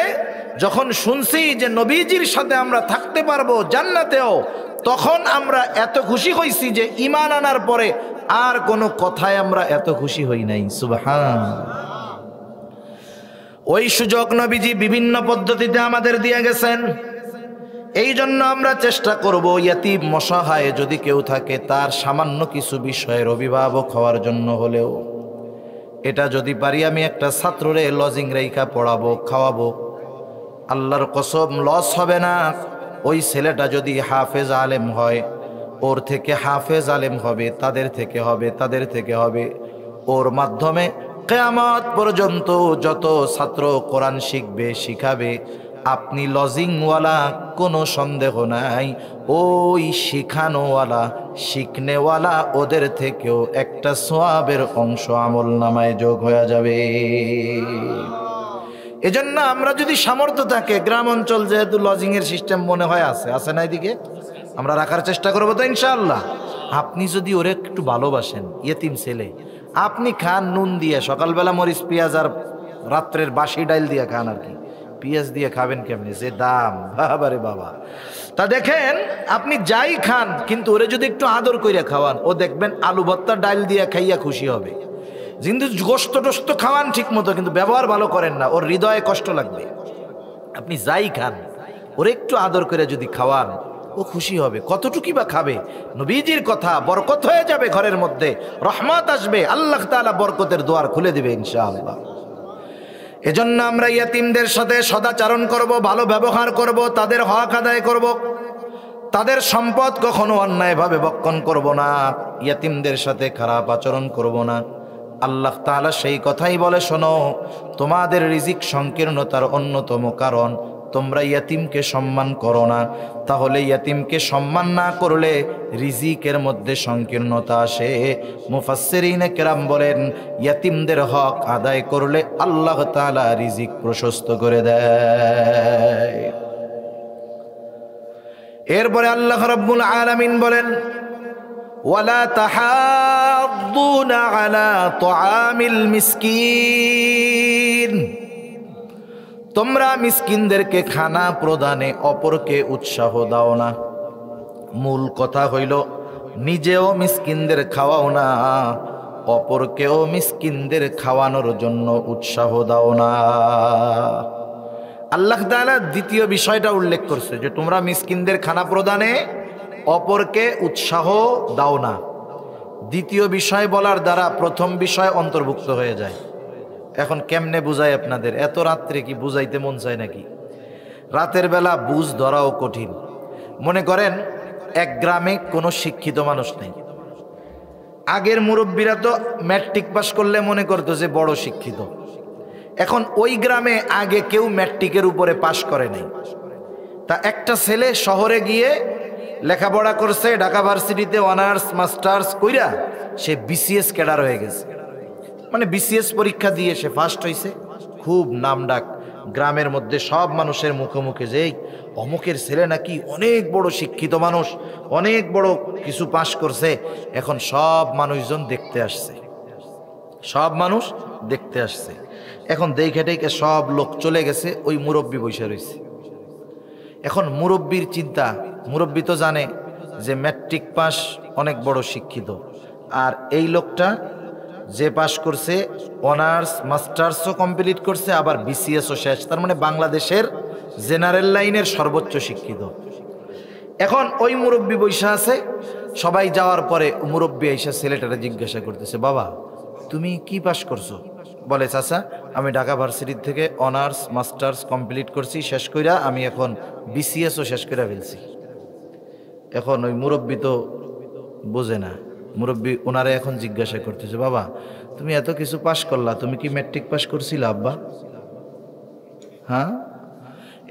যখন শুনছি যে নবীজির সাথে আমরা থাকতে পারবো জান্নাতেও, তখন আমরা এত খুশি হইছি যে ঈমান আনার পরে আর কোনো কথায় আমরা এত খুশি হই নাই। সুবহানাল্লাহ। ওই সুযোগ নবীজি বিভিন্ন পদ্ধতিতে আমাদের দিয়ে গেছেন। এই জন্য আমরা চেষ্টা করব ইয়াতীম অসহায় যদি কেউ থাকে তার সামান্য কিছু বিষয়ের অভিভাবক হওয়ার জন্য হলেও, এটা যদি পারি আমি একটা ছাত্ররে লজিং রেখা পড়াবো, খাওয়াবো, আল্লাহর কসম লস হবে না। ওই ছেলেটা যদি হাফেজ আলেম হয়, ওর থেকে হাফেজ আলেম হবে, তাদের থেকে হবে, তাদের থেকে হবে, ওর মাধ্যমে কিয়ামত পর্যন্ত যত ছাত্র কোরআন শিখবে, শিখাবে, আপনি লজিংওয়ালা, কোনো সন্দেহ নাই ওই শিখানোওয়ালা, শিখনেওয়ালা ওদের থেকেও একটা সওয়াবের অংশ আমল নামায় যোগ হয়ে যাবে। এজন্য আমরা যদি সামর্থ্য থাকে, গ্রাম অঞ্চল যেহেতু লজিংয়ের সিস্টেম মনে হয় আছে না, এদিকে আমরা রাখার চেষ্টা করবো তো ইনশাআল্লাহ। আপনি যদি ওরে একটু ভালোবাসেন, ইয়েতিম ছেলে, আপনি খান নুন দিয়ে, সকালবেলা মরিচ পেঁয়াজ আর রাত্রের বাসি ডাইল দিয়ে খান, আর কি পেঁয়াজ দিয়ে খাবেন কেমনি, যে দাম বাবারে বাবা। তা দেখেন আপনি যাই খান, কিন্তু ওরে যদি একটু আদর কইরা খাওয়ান, ও দেখবেন আলু ভর্তা ডাইল দিয়ে খাইয়া খুশি হবে। কিন্তু গোস্ত টোস্ত খাওয়ান ঠিক মতো, কিন্তু ব্যবহার ভালো করেন না, ওর হৃদয়ে কষ্ট লাগবে। আপনি যাই খান, ওরে একটু আদর করে যদি খাওয়ান, ও খুশি হবে। কতটুকুই বা খাবে? নবীজির কথা, বরকত হয়ে যাবে ঘরের মধ্যে, রহমত আসবে, আল্লাহ তাআলা বরকতের দুয়ার খুলে দিবে ইনশাআল্লাহ। এজন্য আমরা ইয়াতিমদের সাথে সদাচরণ করব, ভালো ব্যবহার করব, তাদের হক আদায় করব, তাদের সম্পদ কখনো অন্যায়ভাবে ভক্ষণ করব না, ইয়াতিমদের সাথে খারাপ আচরণ করব না। আল্লাহ তাআলা সেই কথাই বলে, শোনো, তোমাদের রিজিক সংকীর্ণতার অন্যতম কারণ তোমরা ইয়াতিমকে সম্মান করো না। তাহলে ইয়াতিমকে সম্মান না করলে রিজিকের মধ্যে সংকীর্ণতা আসে। মুফাসসিরিনে কেরাম বলেন, ইয়াতিমদের হক আদায় করলে আল্লাহ তাআলা রিজিক প্রশস্ত করে দেয়। এরপরে আল্লাহ রাব্বুল আলামিন বলেন, ওয়ালা তাহাদ্দুনা আলা তুআমিল মিসকিন, তোমরা মিসকিনদেরকে খানা প্রদানে অপরকে উৎসাহ দাও না। মূল কথা হইল নিজেও মিসকিনদের খাওয়াও না, অপরকেও মিসকিনদের খাওয়ানোর জন্য উৎসাহ দাও না। আল্লাহ তাআলা দ্বিতীয় বিষয়টা উল্লেখ করছে যে তোমরা মিসকিনদের খানা প্রদানে অপরকে উৎসাহ দাও না। দ্বিতীয় বিষয় বলার দ্বারা প্রথম বিষয় অন্তর্ভুক্ত হয়ে যায়। এখন কেমনে বুঝাই আপনাদের? এত রাত্রে কি বুঝাইতে মন চায় নাকি? রাতের বেলা বুঝ ধরাও কঠিন। মনে করেন এক গ্রামে কোনো শিক্ষিত মানুষ নেই। আগের মুরব্বীরা তো ম্যাট্রিক পাস করলে মনে করতো যে বড় শিক্ষিত। এখন ওই গ্রামে আগে কেউ ম্যাট্রিকের উপরে পাশ করে নাই। তা একটা ছেলে শহরে গিয়ে লেখাপড়া করছে, ঢাকা ভার্সিটিতে অনার্স মাস্টার্স কইরা সে বিসিএস ক্যাডার হয়ে গেছে। মানে বিসিএস পরীক্ষা দিয়ে সে ফার্স্ট হয়েছে, খুব নামডাক গ্রামের মধ্যে, সব মানুষের মুখে মুখে যে অমুকের ছেলে নাকি অনেক বড় শিক্ষিত মানুষ, অনেক বড় কিছু পাশ করছে। এখন সব মানুষজন দেখতে আসছে, সব মানুষ দেখতে আসছে। এখন দেখে টেকে সব লোক চলে গেছে, ওই মুরব্বী বসে রয়েছে। এখন মুরব্বীর চিন্তা, মুরব্বী তো জানে যে ম্যাট্রিক পাস অনেক বড় শিক্ষিত, আর এই লোকটা যে পাশ করছে অনার্স মাস্টার্সও কমপ্লিট করছে, আবার বিসিএসও শেষ, তার মানে বাংলাদেশের জেনারেল লাইনের সর্বোচ্চ শিক্ষিত। এখন ওই মুরব্বী বৈশা আছে, সবাই যাওয়ার পরে মুরব্বী এসে ছেলেটারে জিজ্ঞাসা করতেছে, বাবা তুমি কি পাশ করছো? বলে, চাচা আমি ঢাকা ভার্সিটি থেকে অনার্স মাস্টার্স কমপ্লিট করছি, শেষ কইরা আমি এখন বিসিএসও শেষ করে ফেলছি। এখন ওই মুরব্বী তো বোঝে না, মুরব্বী ওনারে এখন জিজ্ঞাসা করতেছে, বাবা তুমি এত কিছু পাশ করলা, তুমি কি ম্যাট্রিক পাস করছিলা আব্বা? হ্যাঁ।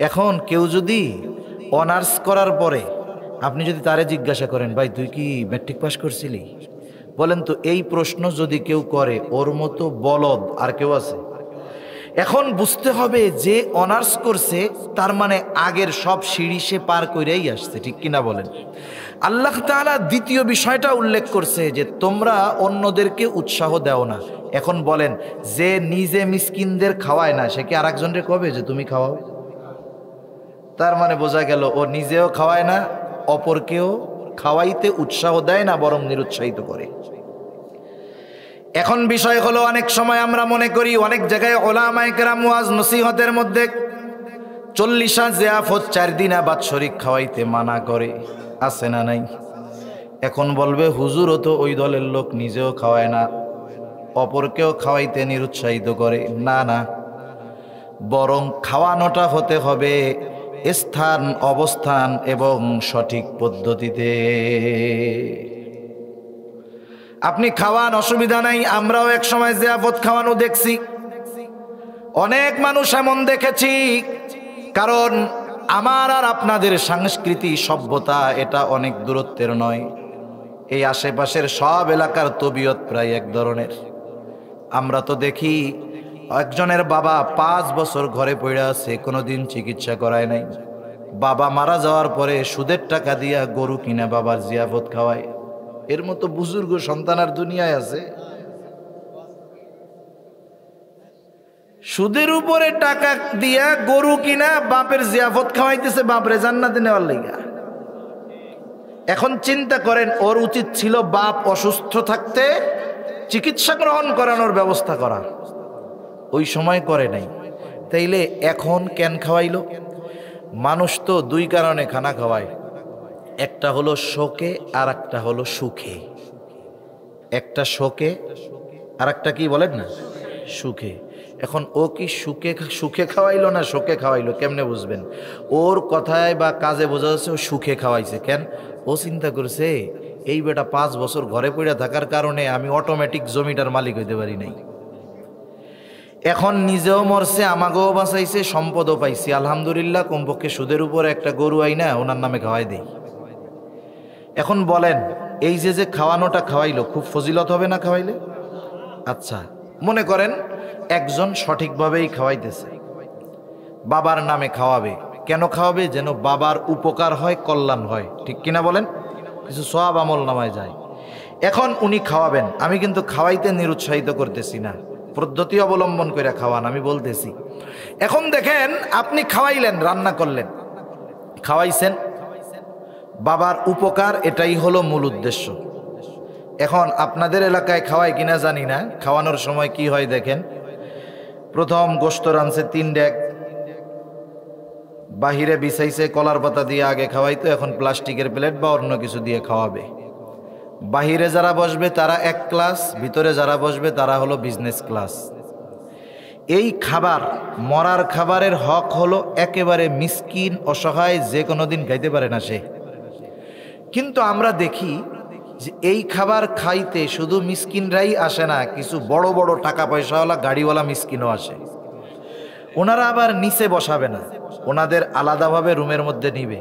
এখন কেউ যদি অনার্স করার পরে আপনি যদি তারে জিজ্ঞাসা করেন, ভাই তুই কি ম্যাট্রিক পাস করছিলি? বলেন তো এই প্রশ্ন যদি কেউ করে, ওর মতো বলদ আর কেউ আছে? এখন বুঝতে হবে যে অনার্স করছে তার মানে আগের সব সিঁড়ি সে পার করেই আসছে, ঠিক কিনা বলেন? আল্লাহ তাআলা দ্বিতীয় বিষয়টা উল্লেখ করছে যে তোমরা অন্যদেরকে উৎসাহ দাও না। এখন বলেন, যে নিজে মিসকিনদের খাওয়ায় না সে কি আরেকজনকে কবে যে তুমি খাওয়াও? তার মানে বোঝা গেল ও নিজেও খাওয়ায় না, অপরকেও খাওয়াইতে উৎসাহ দেয় না, বরং নিরুৎসাহিত করে। এখন বিষয় হলো, অনেক সময় আমরা মনে করি অনেক জায়গায় ওলামায়ে কেরাম ওয়াজ নসিহতের মধ্যে 40 জিয়াফত 4 দিনা বাৎসরিক খাওয়াইতে মানা করে, আছে না নাই? এখন বলবে হুজুরও তো ওই দলের লোক, নিজেও খাওয়ায় না, অপরকেও খাওয়াইতে নিরুৎসাহিত করে। না না, বরং খাওয়ানোটা হতে হবে স্থান, অবস্থান এবং সঠিক পদ্ধতিতে। আপনি খাওয়ান, অসুবিধা নাই। আমরাও এক সময় জিয়াফত খাওয়ানো দেখছি, অনেক মানুষ এমন দেখেছি। কারণ আমার আর আপনাদের সংস্কৃতি, সভ্যতা এটা অনেক দূরত্বের নয়। এই আশেপাশের সব এলাকার তবিয়ত প্রায় এক ধরনের। আমরা তো দেখি একজনের বাবা 5 বছর ঘরে পড়ে আছে, কোনোদিন চিকিৎসা করায় নাই। বাবা মারা যাওয়ার পরে সুদের টাকা দিয়া গরু কিনে বাবার জিয়াফত খাওয়ায়। এর মতো বুজুর্গ সন্তান আর দুনিয়ায় আছে? সুদের উপরে টাকা দিয়া গরু কিনা বাপের জিয়াফত খাওয়াইতেছে, বাপরে জান্নাতে নেওয়ার লাইগা। এখন চিন্তা করেন, ওর উচিত ছিল বাপ অসুস্থ থাকতে চিকিৎসা গ্রহণ করানোর ব্যবস্থা করা, ওই সময় করে নাই। তাইলে এখন কেন খাওয়াইলো? মানুষ তো 2 কারণে খানা খাওয়ায়, একটা হলো শোকে আর একটা হলো সুখে। একটা শোকে আর একটা কি বলেন না, সুখে। এখন ও কি সুখে খাওয়াইলো না শোকে খাওয়াইলো, কেমনে বুঝবেন? ওর কথায় বা কাজে বোঝা যাচ্ছে ও সুখে খাওয়াইছে। কেন? ও চিন্তা করছে এই বেটা 5 বছর ঘরে পড়ে থাকার কারণে আমি অটোমেটিক জমিটার মালিক হইতে পারি নাই। এখন নিজেও মরছে, আমাকেও বাঁচাইছে, সম্পদও পাইছি, আলহামদুলিল্লাহ। কমপক্ষে সুদের উপর একটা গরু আইনা ওনার নামে খাওয়াই দেই। এখন বলেন, এই যে খাওয়ানোটা খাওয়াইলো, খুব ফজিলত হবে না খাওয়াইলে? আচ্ছা, মনে করেন একজন সঠিকভাবেই খাওয়াইতেছে, বাবার নামে খাওয়াবে। কেন খাওয়াবে? যেন বাবার উপকার হয়, কল্যাণ হয়, ঠিক কিনা বলেন? কিছু সওয়াব আমল নামায় যায়। এখন উনি খাওয়াবেন, আমি কিন্তু খাওয়াইতে নিরুৎসাহিত করতেছি না, পদ্ধতি অবলম্বন করে খাওয়ান আমি বলতেছি। এখন দেখেন, আপনি খাওয়াইলেন, রান্না করলেন, খাওয়াইছেন, বাবার উপকার, এটাই হলো মূল উদ্দেশ্য। এখন আপনাদের এলাকায় খাওয়ায় কিনা জানি না, খাওয়ানোর সময় কি হয় দেখেন। প্রথম গোশত রানছে 3 ডেক, বাহিরে বিছাইছে কলার পাতা দিয়ে, আগে খাওয়াইতো, এখন প্লাস্টিকের প্লেট বা অন্য কিছু দিয়ে খাওয়াবে। বাহিরে যারা বসবে তারা 1 ক্লাস, ভিতরে যারা বসবে তারা হলো বিজনেস ক্লাস। এই খাবার, মরার খাবারের হক হলো একেবারে মিসকিন, অসহায়, যে কোনো দিন খাইতে পারে না সে। কিন্তু আমরা দেখি যে এই খাবার খাইতে শুধু মিসকিনরাই আসে না, কিছু বড় বড় টাকা পয়সাওয়ালা গাড়িওয়ালা মিসকিনও আসে। ওনারা আবার নিচে বসাবে না, ওনাদের আলাদাভাবে রুমের মধ্যে নিবে।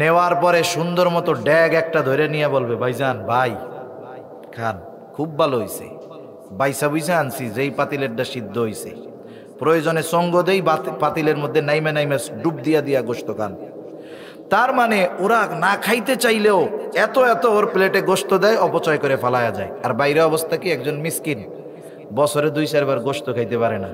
নেওয়ার পরে সুন্দর মতো ড্যাগ একটা ধরে নিয়ে বলবে, ভাইজান ভাই খান, খুব ভালো হয়েছে, বাইসা বুইসা আনছি, যেই পাতিলেরটা সিদ্ধ হয়েছে, প্রয়োজনে সঙ্গ দেই, পাতিলের মধ্যে নাইমে নাইমে ডুব দিয়া দিয়া গোশত খান। তার মানে ওরা না খাইতে চাইলেও এত এত ওর প্লেটে গোশত দেয়, অপচয় করে ফালায়া যায়। আর বাইরে অবস্থা কি, একজন মিসকিন বছরে 2-4 বার গোশত খাইতে পারে না।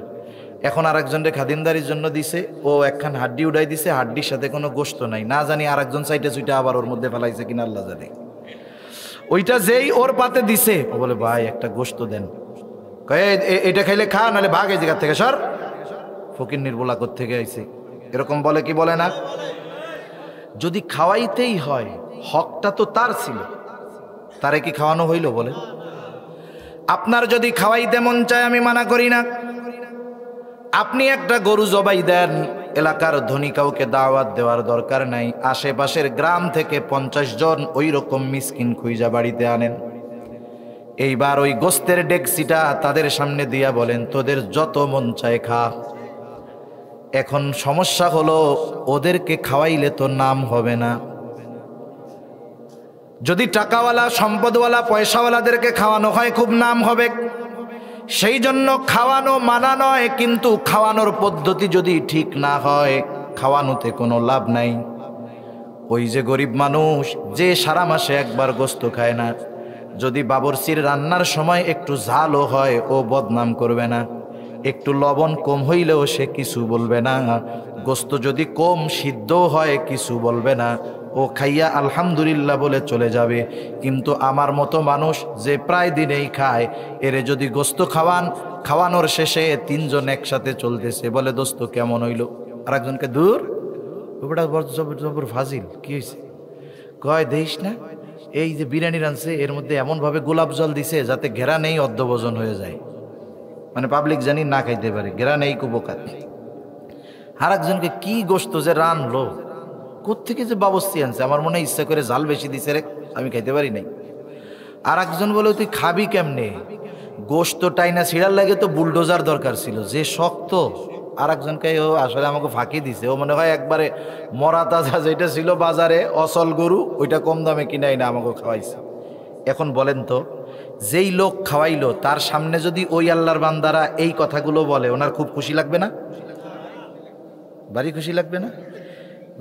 এখন আরেকজনকে খাদিমদারির জন্য দিছে, ও একখান হাড্ডি উড়াই দিছে, হাড্ডির সাথে কোনো গোশত নাই, না জানি আরেকজন সাইটে সুইটা আবার ওর মধ্যে ফেলাইছে কিনা আল্লাহ জানে। ওইটা যেই ওর পাতে দিছে, ও বলে ভাই একটা গোশত দেন, এটা খাইলে খা, নাহলে ভাগ এই জায়গা থেকে সর, ফকির নির্বলা থেকে আইছে, এরকম বলে কি বলে না? যদি খাওয়াইতেই হয়, হকটা তো তার ছিল, তারে কি খাওয়ানো হইল বলে? আপনার যদি খাওয়াইতে মন চায়, আমি মানা করি না। আপনি একটা গরু জবাই দেন, এলাকার ধনী কাউকে দাওয়াত দেওয়ার দরকার নাই, আশেপাশের গ্রাম থেকে 50 জন ওই রকম মিসকিন খুঁজা বাড়িতে আনেন। এইবার ওই গোস্তের ডেকসিটা তাদের সামনে দিয়া বলেন, তোদের যত মন চায় খা। এখন সমস্যা হলো, ওদেরকে খাওয়াইলে তো নাম হবে না। যদি টাকাওয়ালা, সম্পদওয়ালা, পয়সাওয়ালাদেরকে খাওয়ানো হয়, খুব নাম হবে। সেই জন্য খাওয়ানো মানা নয়, কিন্তু খাওয়ানোর পদ্ধতি যদি ঠিক না হয় খাওয়ানোতে কোনো লাভ নাই। ওই যে গরিব মানুষ যে সারা মাসে একবার গোস্ত খায় না, যদি বাবরচির রান্নার সময় একটু ঝালও হয় ও বদনাম করবে না, একটু লবণ কম হইলেও সে কিছু বলবে না, গোস্ত যদি কম সিদ্ধ হয় কিছু বলবে না, ও খাইয়া আলহামদুলিল্লাহ বলে চলে যাবে। কিন্তু আমার মতো মানুষ যে প্রায় দিনেই খায়, এরে যদি গোস্ত খাওয়ান, খাওয়ানোর শেষে তিনজন একসাথে চলতেছে, বলে দোস্ত কেমন হইল, আর একজনকে দূর ওটা জবর ফাজিল কি হয়েছে, কয় দেখিস না এই যে বিরিয়ানি রাঁধছে এর মধ্যে এমনভাবে গোলাপ জল দিছে যাতে ঘেরা নেই অর্ধভোজন হয়ে যায়, মানে পাবলিক জানি না খাইতে পারে, ঘেরা নেই কুবোকাত। আর একজনকে কি গোস্ত যে রানলো, কোত্থেকে যে বাবস্তি আনছে, আমার মনে হয় ইচ্ছা করে জাল বেশি দিছে রে, আমি খাইতে পারি নাই। আর একজন বলে তুই খাবি কেমনে, গোস্ত টাইনা ছিঁড়ার লাগে তো বুলডোজার দরকার ছিল, যে শক্ত। আর একজনকে ও আসলে আমাকে ফাঁকি দিছে, ও মনে হয় একবারে মরা তাজা যেটা ছিল বাজারে অসল গরু ওইটা কম দামে কিনাই না আমাকে খাওয়াইছে। এখন বলেন তো, যেই লোক খাওয়াইলো তার সামনে যদি ওই আল্লাহর বান্দারা এই কথাগুলো বলে, ওনার খুব খুশি লাগবে না? ভারী খুশি লাগবে না?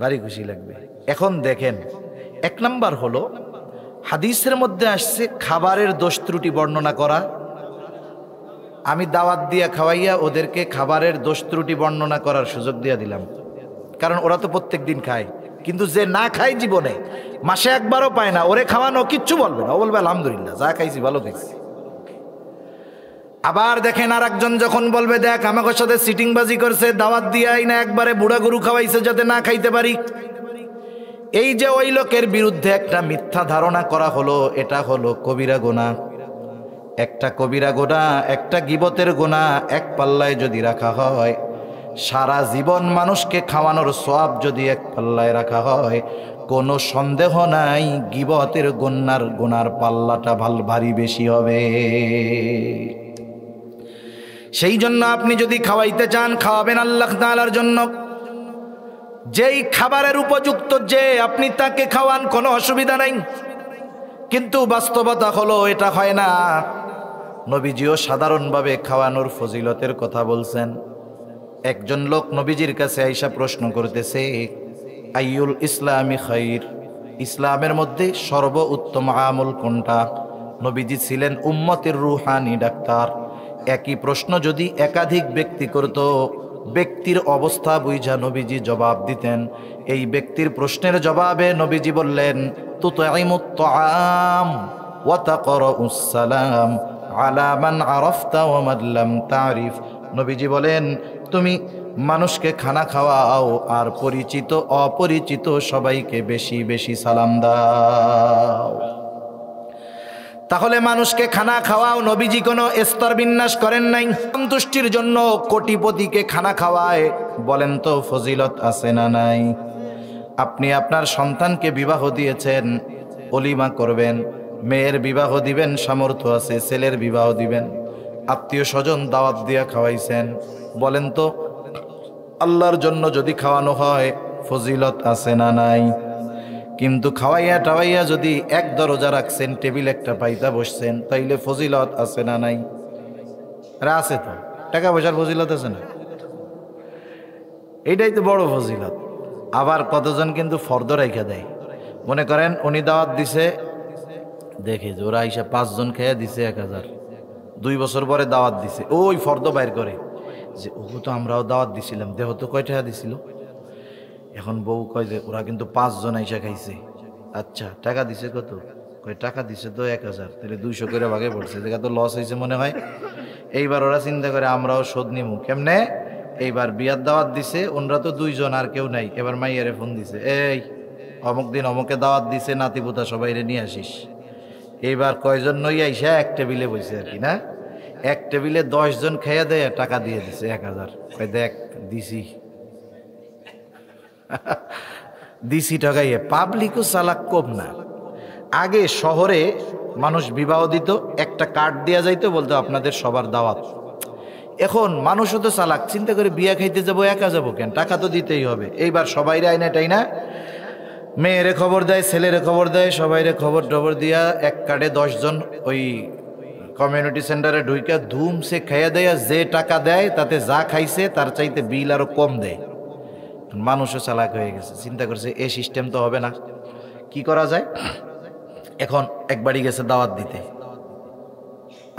ভারী খুশি লাগবে। এখন দেখেন, এক নাম্বার হলো হাদিসের মধ্যে আসছে খাবারের দোষ ত্রুটি বর্ণনা করা। আমি দাওয়াত দিয়া খাওয়াইয়া ওদেরকে খাবারের দোষ ত্রুটি বর্ণনা করার সুযোগ দিয়া দিলাম, কারণ ওরা তো প্রত্যেক দিন খায়। কিন্তু যে না খায় জীবনে মাসে একবারও পায় না, ওরে খাওয়ানো কিচ্ছু বলবে না, ও বলবে আলহামদুলিল্লাহ যা খাইছি ভালো খাইছি। আবার দেখেন আর একজন যখন বলবে দেখ আমাকে সাথে সিটিংবাজি করছে, দাওয়াত দিয়াই না একবারে বুড়া গরু খাওয়াইছে যাতে না খাইতে পারি, এই যে ওই লোকের বিরুদ্ধে একটা মিথ্যা ধারণা করা হলো, এটা হলো কবিরা গুনাহ। একটা কবিরা গুনাহ, একটা গীবতের গুনাহ এক পাল্লায় যদি রাখা হয়, সারা জীবন মানুষকে খাওয়ানোর সওয়াব যদি এক পাল্লায় রাখা হয়, কোনো সন্দেহ নাই গীবতের গুনার পাল্লাটা ভারী বেশি হবে। সেই জন্য আপনি যদি খাওয়াইতে চান, খাওয়াবেন আল্লাহ তাআলার জন্য, যেই খাবারের উপযুক্ত যে আপনি তাকে খাওয়ান, কোনো অসুবিধা নাই। কিন্তু বাস্তবতা হলো এটা হয় না। নবীজিও সাধারণভাবে খাওয়ানোর ফজিলতের কথা বলছেন। একজন লোক নবীজির কাছে আইসা প্রশ্ন করতেছে, আইয়ুল ইসলামি খাইর, ইসলামের মধ্যে সর্বোত্তম আমল কোনটা? নবীজি ছিলেন উম্মতের রুহানি ডাক্তার। একই প্রশ্ন যদি একাধিক ব্যক্তি করত, ব্যক্তির অবস্থা বুঝা নবীজি জবাব দিতেন। এই ব্যক্তির প্রশ্নের জবাবে নবীজি বললেন, তুতঈমুত তাআম ওয়া তাকরাউস সালাম আলা মান আরাফতা ওয়া মান লাম তারিফ। নবীজি বলেন, তুমি মানুষকে খানা খাওয়াও আর পরিচিত অপরিচিত সবাইকে বেশি বেশি সালাম দাও। তাহলে মানুষকে খানা খাওয়াও, নবীজি কোনো স্তর বিন্যাস করেন নাই। সন্তুষ্টির জন্য কোটিপতিকে খানা খাওয়ায়, বলেন তো ফজিলত আছে না নাই? আপনি আপনার সন্তানকে বিবাহ দিয়েছেন, অলিমা করবেন, মেয়ের বিবাহ দিবেন, সামর্থ্য আছে ছেলের বিবাহ দিবেন, আত্মীয় স্বজন দাওয়াত দিয়া খাওয়াইছেন, বলেন তো আল্লাহর জন্য যদি খাওয়ানো হয় ফজিলত আছে না নাই? কিন্তু খাওয়াইয়া টাওয়াইয়া যদি এক দরজা রাখছেন, টেবিল একটা পাইতা বসছেন, তাইলে ফজিলত আছে না নাই? আরে আছে তো, টাকা পয়সার ফজিলত আছে না? এইটাই তো বড় ফজিলত। আবার কতজন কিন্তু ফর্দ রাইখা দেয়, মনে করেন উনি দাওয়াত দিছে, দেখে যে ওরা আইসা 5 জন খেয়ে দিছে 1000, 2 বছর পরে দাওয়াত দিছে, ওই ফর্দ বাইর করে যে ও তো আমরাও দাওয়াত দিছিলাম, দেহ তো কয় টাকা দিছিল। এখন বউ কয় যে ওরা কিন্তু 5 জন আইসা খাইছে। আচ্ছা টাকা দিছে কত? কয় টাকা দিছে তো 1000, তাহলে 200 করে ভাগে পড়ছে, দেখা তো লস হয়েছে মনে হয়। এইবার ওরা চিন্তা করে আমরাও শোধ নিমু কেমনে। এইবার বিয়ার দাওয়াত দিছে, ওনরা তো 2 জন আর কেউ নাই। এবার মাইয়ারে ফোন দিছে, এই অমুক দিন অমুকে দাওয়াত দিছে, নাতিপুতা সবাই রে নিয়ে আসিস। এইবার কয়জন নই আইসা এক টেবিলে বসে আর কি না, এক টেবিলে 10 জন খেয়ে দেয়, টাকা দিয়ে দিছে 1000। কয় দেখ দিছি দিছি টাকাইয়ে। পাবলিকও চালাক কম না। আগে শহরে মানুষ বিবাহ দিত, একটা কার্ড দেওয়া যাইতো, বলতো আপনাদের সবার দাওয়াত। এখন মানুষও তো চালাক, চিন্তা করে বিয়া খাইতে যাবো, একা যাবো কেন, টাকা তো দিতেই হবে। এইবার সবাইরে আইনা টাই না, মেয়েরে খবর দেয়, ছেলেরে খবর দেয়, সবাইরে খবর টবর দিয়া এক কার্ডে 10 জন ওই কমিউনিটি সেন্টারে ঢুইকা ধুমসে খাইয়া দেয়া, যে টাকা দেয় তাতে যা খাইছে তার চাইতে বিল আরো কম দেয়। মানুষও চালাক হয়ে গেছে, চিন্তা করছে এই সিস্টেম তো হবে না, কি করা যায়। এখন এক বাড়ি গেছে দাওয়াত দিতে,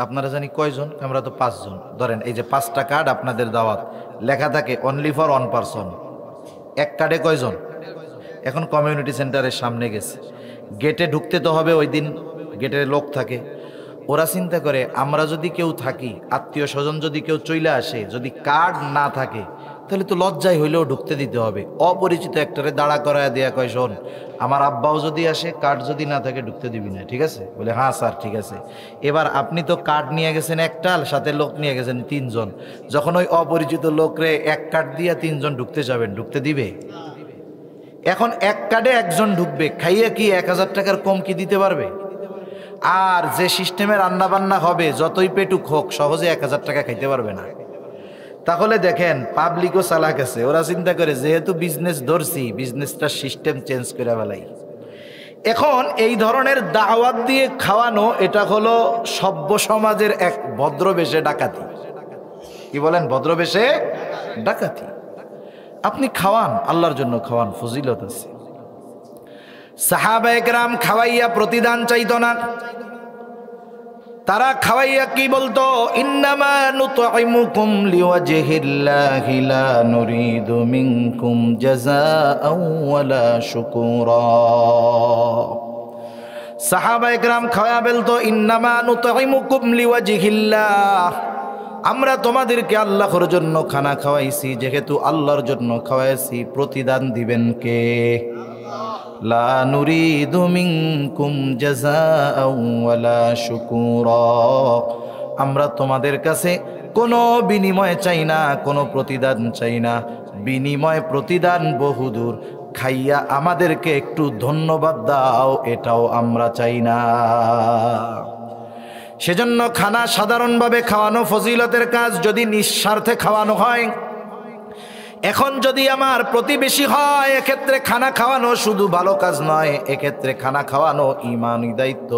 আপনারা জানি কয়জন, আমরা তো 5 জন ধরেন, এই যে 5টা কার্ড আপনাদের দাওয়াত, লেখা থাকে অনলি ফর 1 পারসন, এক কার্ডে কয়জন। এখন কমিউনিটি সেন্টারের সামনে গেছে, গেটে ঢুকতে তো হবে, ওই দিন গেটের লোক থাকে। ওরা চিন্তা করে আমরা যদি কেউ থাকি, আত্মীয় স্বজন যদি কেউ চইলে আসে, যদি কার্ড না থাকে তাহলে তো লজ্জায় হইলেও ঢুকতে দিতে হবে। অপরিচিত একটারে দাঁড়া করায় দেয়া কয়, শোন আমার আব্বাও যদি আসে, কার্ড যদি না থাকে ঢুকতে দিবি না, ঠিক আছে? বলে হ্যাঁ স্যার ঠিক আছে। এবার আপনি তো কার্ড নিয়ে গেছেন একটা, সাথে লোক নিয়ে গেছেন 3 জন, যখন ওই অপরিচিত লোকরে এক কার্ড দিয়ে 3 জন ঢুকতে যাবেন, ঢুকতে দিবে? এখন এক কার্ডে একজন ঢুকবে, খাইয়ে কি 1000 টাকার কম কি দিতে পারবে? আর যে সিস্টেমে রান্না বান্না হবে, যতই পেটুক হোক, সহজে 1000 টাকা খাইতে পারবে না। তাহলে দেখেন পাবলিকও চালাক আছে, ওরা চিন্তা করে যেহেতু বিজনেস ধরছি, বিজনেসটার সিস্টেম চেঞ্জ করে ফেলাই। এখন এই ধরনের দাওয়াত দিয়ে খাওয়ানো, এটা হলো সভ্য সমাজের এক ভদ্রবেশে ডাকাতি। কি বলেন? ভদ্রবেশে ডাকাতি। আপনি খাওয়ান, আল্লাহর জন্য খাওয়ান, ফজিলত আছে। সাহাবায়ে কেরাম খাওয়াইয়া প্রতিদান চাইতো না, তারা খাওয়াইয়া কি বলতো? ইন্নামা নুতঈমুকুম লিওয়াজহিল্লাহি লা নুরিদু মিনকুম জাযাআও ওয়ালা শুকুরা। সাহাবায়ে কেরাম খাওয়া বলতো ইন্নামা নুতঈমুকুম লিওয়াজহিল্লাহ, আমরা তোমাদেরকে আল্লাহর জন্য খানা খাওয়াইছি, যেহেতু আল্লাহর জন্য খাওয়াইছি, প্রতিদান দিবেন কে? লা নুরিদু মিনকুম জাযাআও ওয়ালা শুকুরা, আমরা তোমাদের কাছে কোনো বিনিময় চাই না, কোনো প্রতিদান চাই না। বিনিময় প্রতিদান বহুদূর, খাইয়া আমাদেরকে একটু ধন্যবাদ দাও, এটাও আমরা চাই না। সেজন্য খানা সাধারণভাবে খাওয়ানো ফজিলতের কাজ, যদি নিঃস্বার্থে খাওয়ানো হয়। এখন যদি আমার প্রতিবেশী হয়, এক্ষেত্রে খানা খাওয়ানো শুধু ভালো কাজ নয়, এক্ষেত্রে খানা খাওয়ানো ঈমানি দায়িত্ব।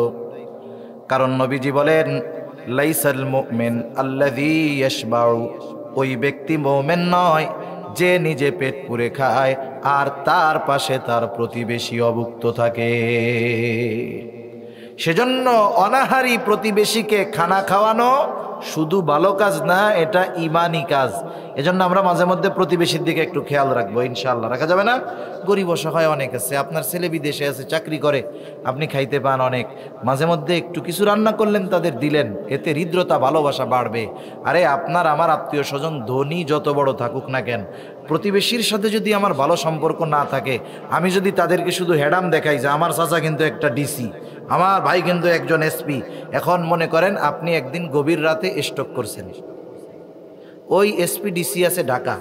কারণ নবীজি বলেন, লাইসাল মুমিন আল্লাযী ইয়াশবাউ, ওই ব্যক্তি মুমিন নয় যে নিজে পেট পুরে খায় আর তার পাশে তার প্রতিবেশী অভুক্ত থাকে। সেজন্য অনাহারী প্রতিবেশীকে খানা খাওয়ানো শুধু ভালো কাজ না, এটা ঈমানি কাজ। এজন্য আমরা মাঝে মধ্যে প্রতিবেশীর দিকে একটু খেয়াল রাখবো, ইনশাআল্লাহ। রাখা যাবে না? গরিব অসহায় অনেক আছে, আপনার ছেলে বিদেশে আছে, চাকরি করে, আপনি খাইতে পান অনেক, মাঝে মধ্যে একটু কিছু রান্না করলেন, তাদের দিলেন, এতে হৃদ্রতা, ভালোবাসা বাড়বে। আরে আপনার আমার আত্মীয় স্বজন ধনী যত বড় থাকুক না কেন, প্রতিবেশীর সাথে যদি আমার ভালো সম্পর্ক না থাকে, আমি যদি তাদেরকে শুধু হেডাম দেখাই যে আমার চাচা কিন্তু একটা ডিসি, আমার ভাই কিন্তু একজন এসপি। এখন মনে করেন আপনি একদিন গভীর রাতে স্ট্রোক করছেন, ওই এসপি ডিসি আছে ঢাকা।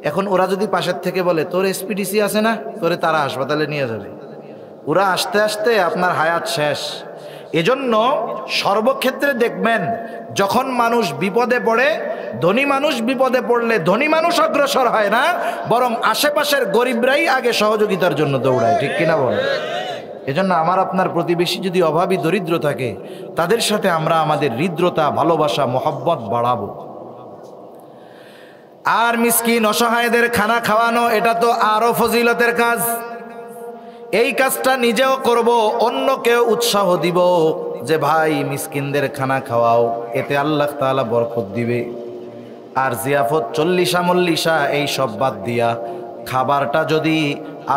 এখন ওরা যদি পাশের থেকে বলে তোর এসপি ডিসি আছে না, তোরে তারা হাসপাতালে নিয়ে যাবে, ওরা আসতে আসতে আপনার হায়াত শেষ। এজন্য সর্বক্ষেত্রে দেখবেন, যখন মানুষ বিপদে পড়ে, ধনী মানুষ বিপদে পড়লে ধনী মানুষ অগ্রসর হয় না, বরং আশেপাশের গরিবরাই আগে সহযোগিতার জন্য দৌড়ায়। ঠিক কিনা বলেন? এজন্য আমার আপনার প্রতিবেশী যদি অভাবী দরিদ্র থাকে, তাদের সাথে আমরা আমাদের হৃদ্রতা, ভালোবাসা, মহব্বত বাড়াবো। আর মিসকিন অসহায়দের খানা খাওয়ানো, এটা তো আরো ফজিলতের কাজ। এই কাজটা নিজেও করব, অন্যকেও উৎসাহ দিব যে ভাই মিসকিনদের খানা খাওয়াও, এতে আল্লাহ তাআলা বরকত দিবে। আর জিয়াফত, চল্লিশা মল্লিশা এই সব বাদ দিয়া খাবারটা যদি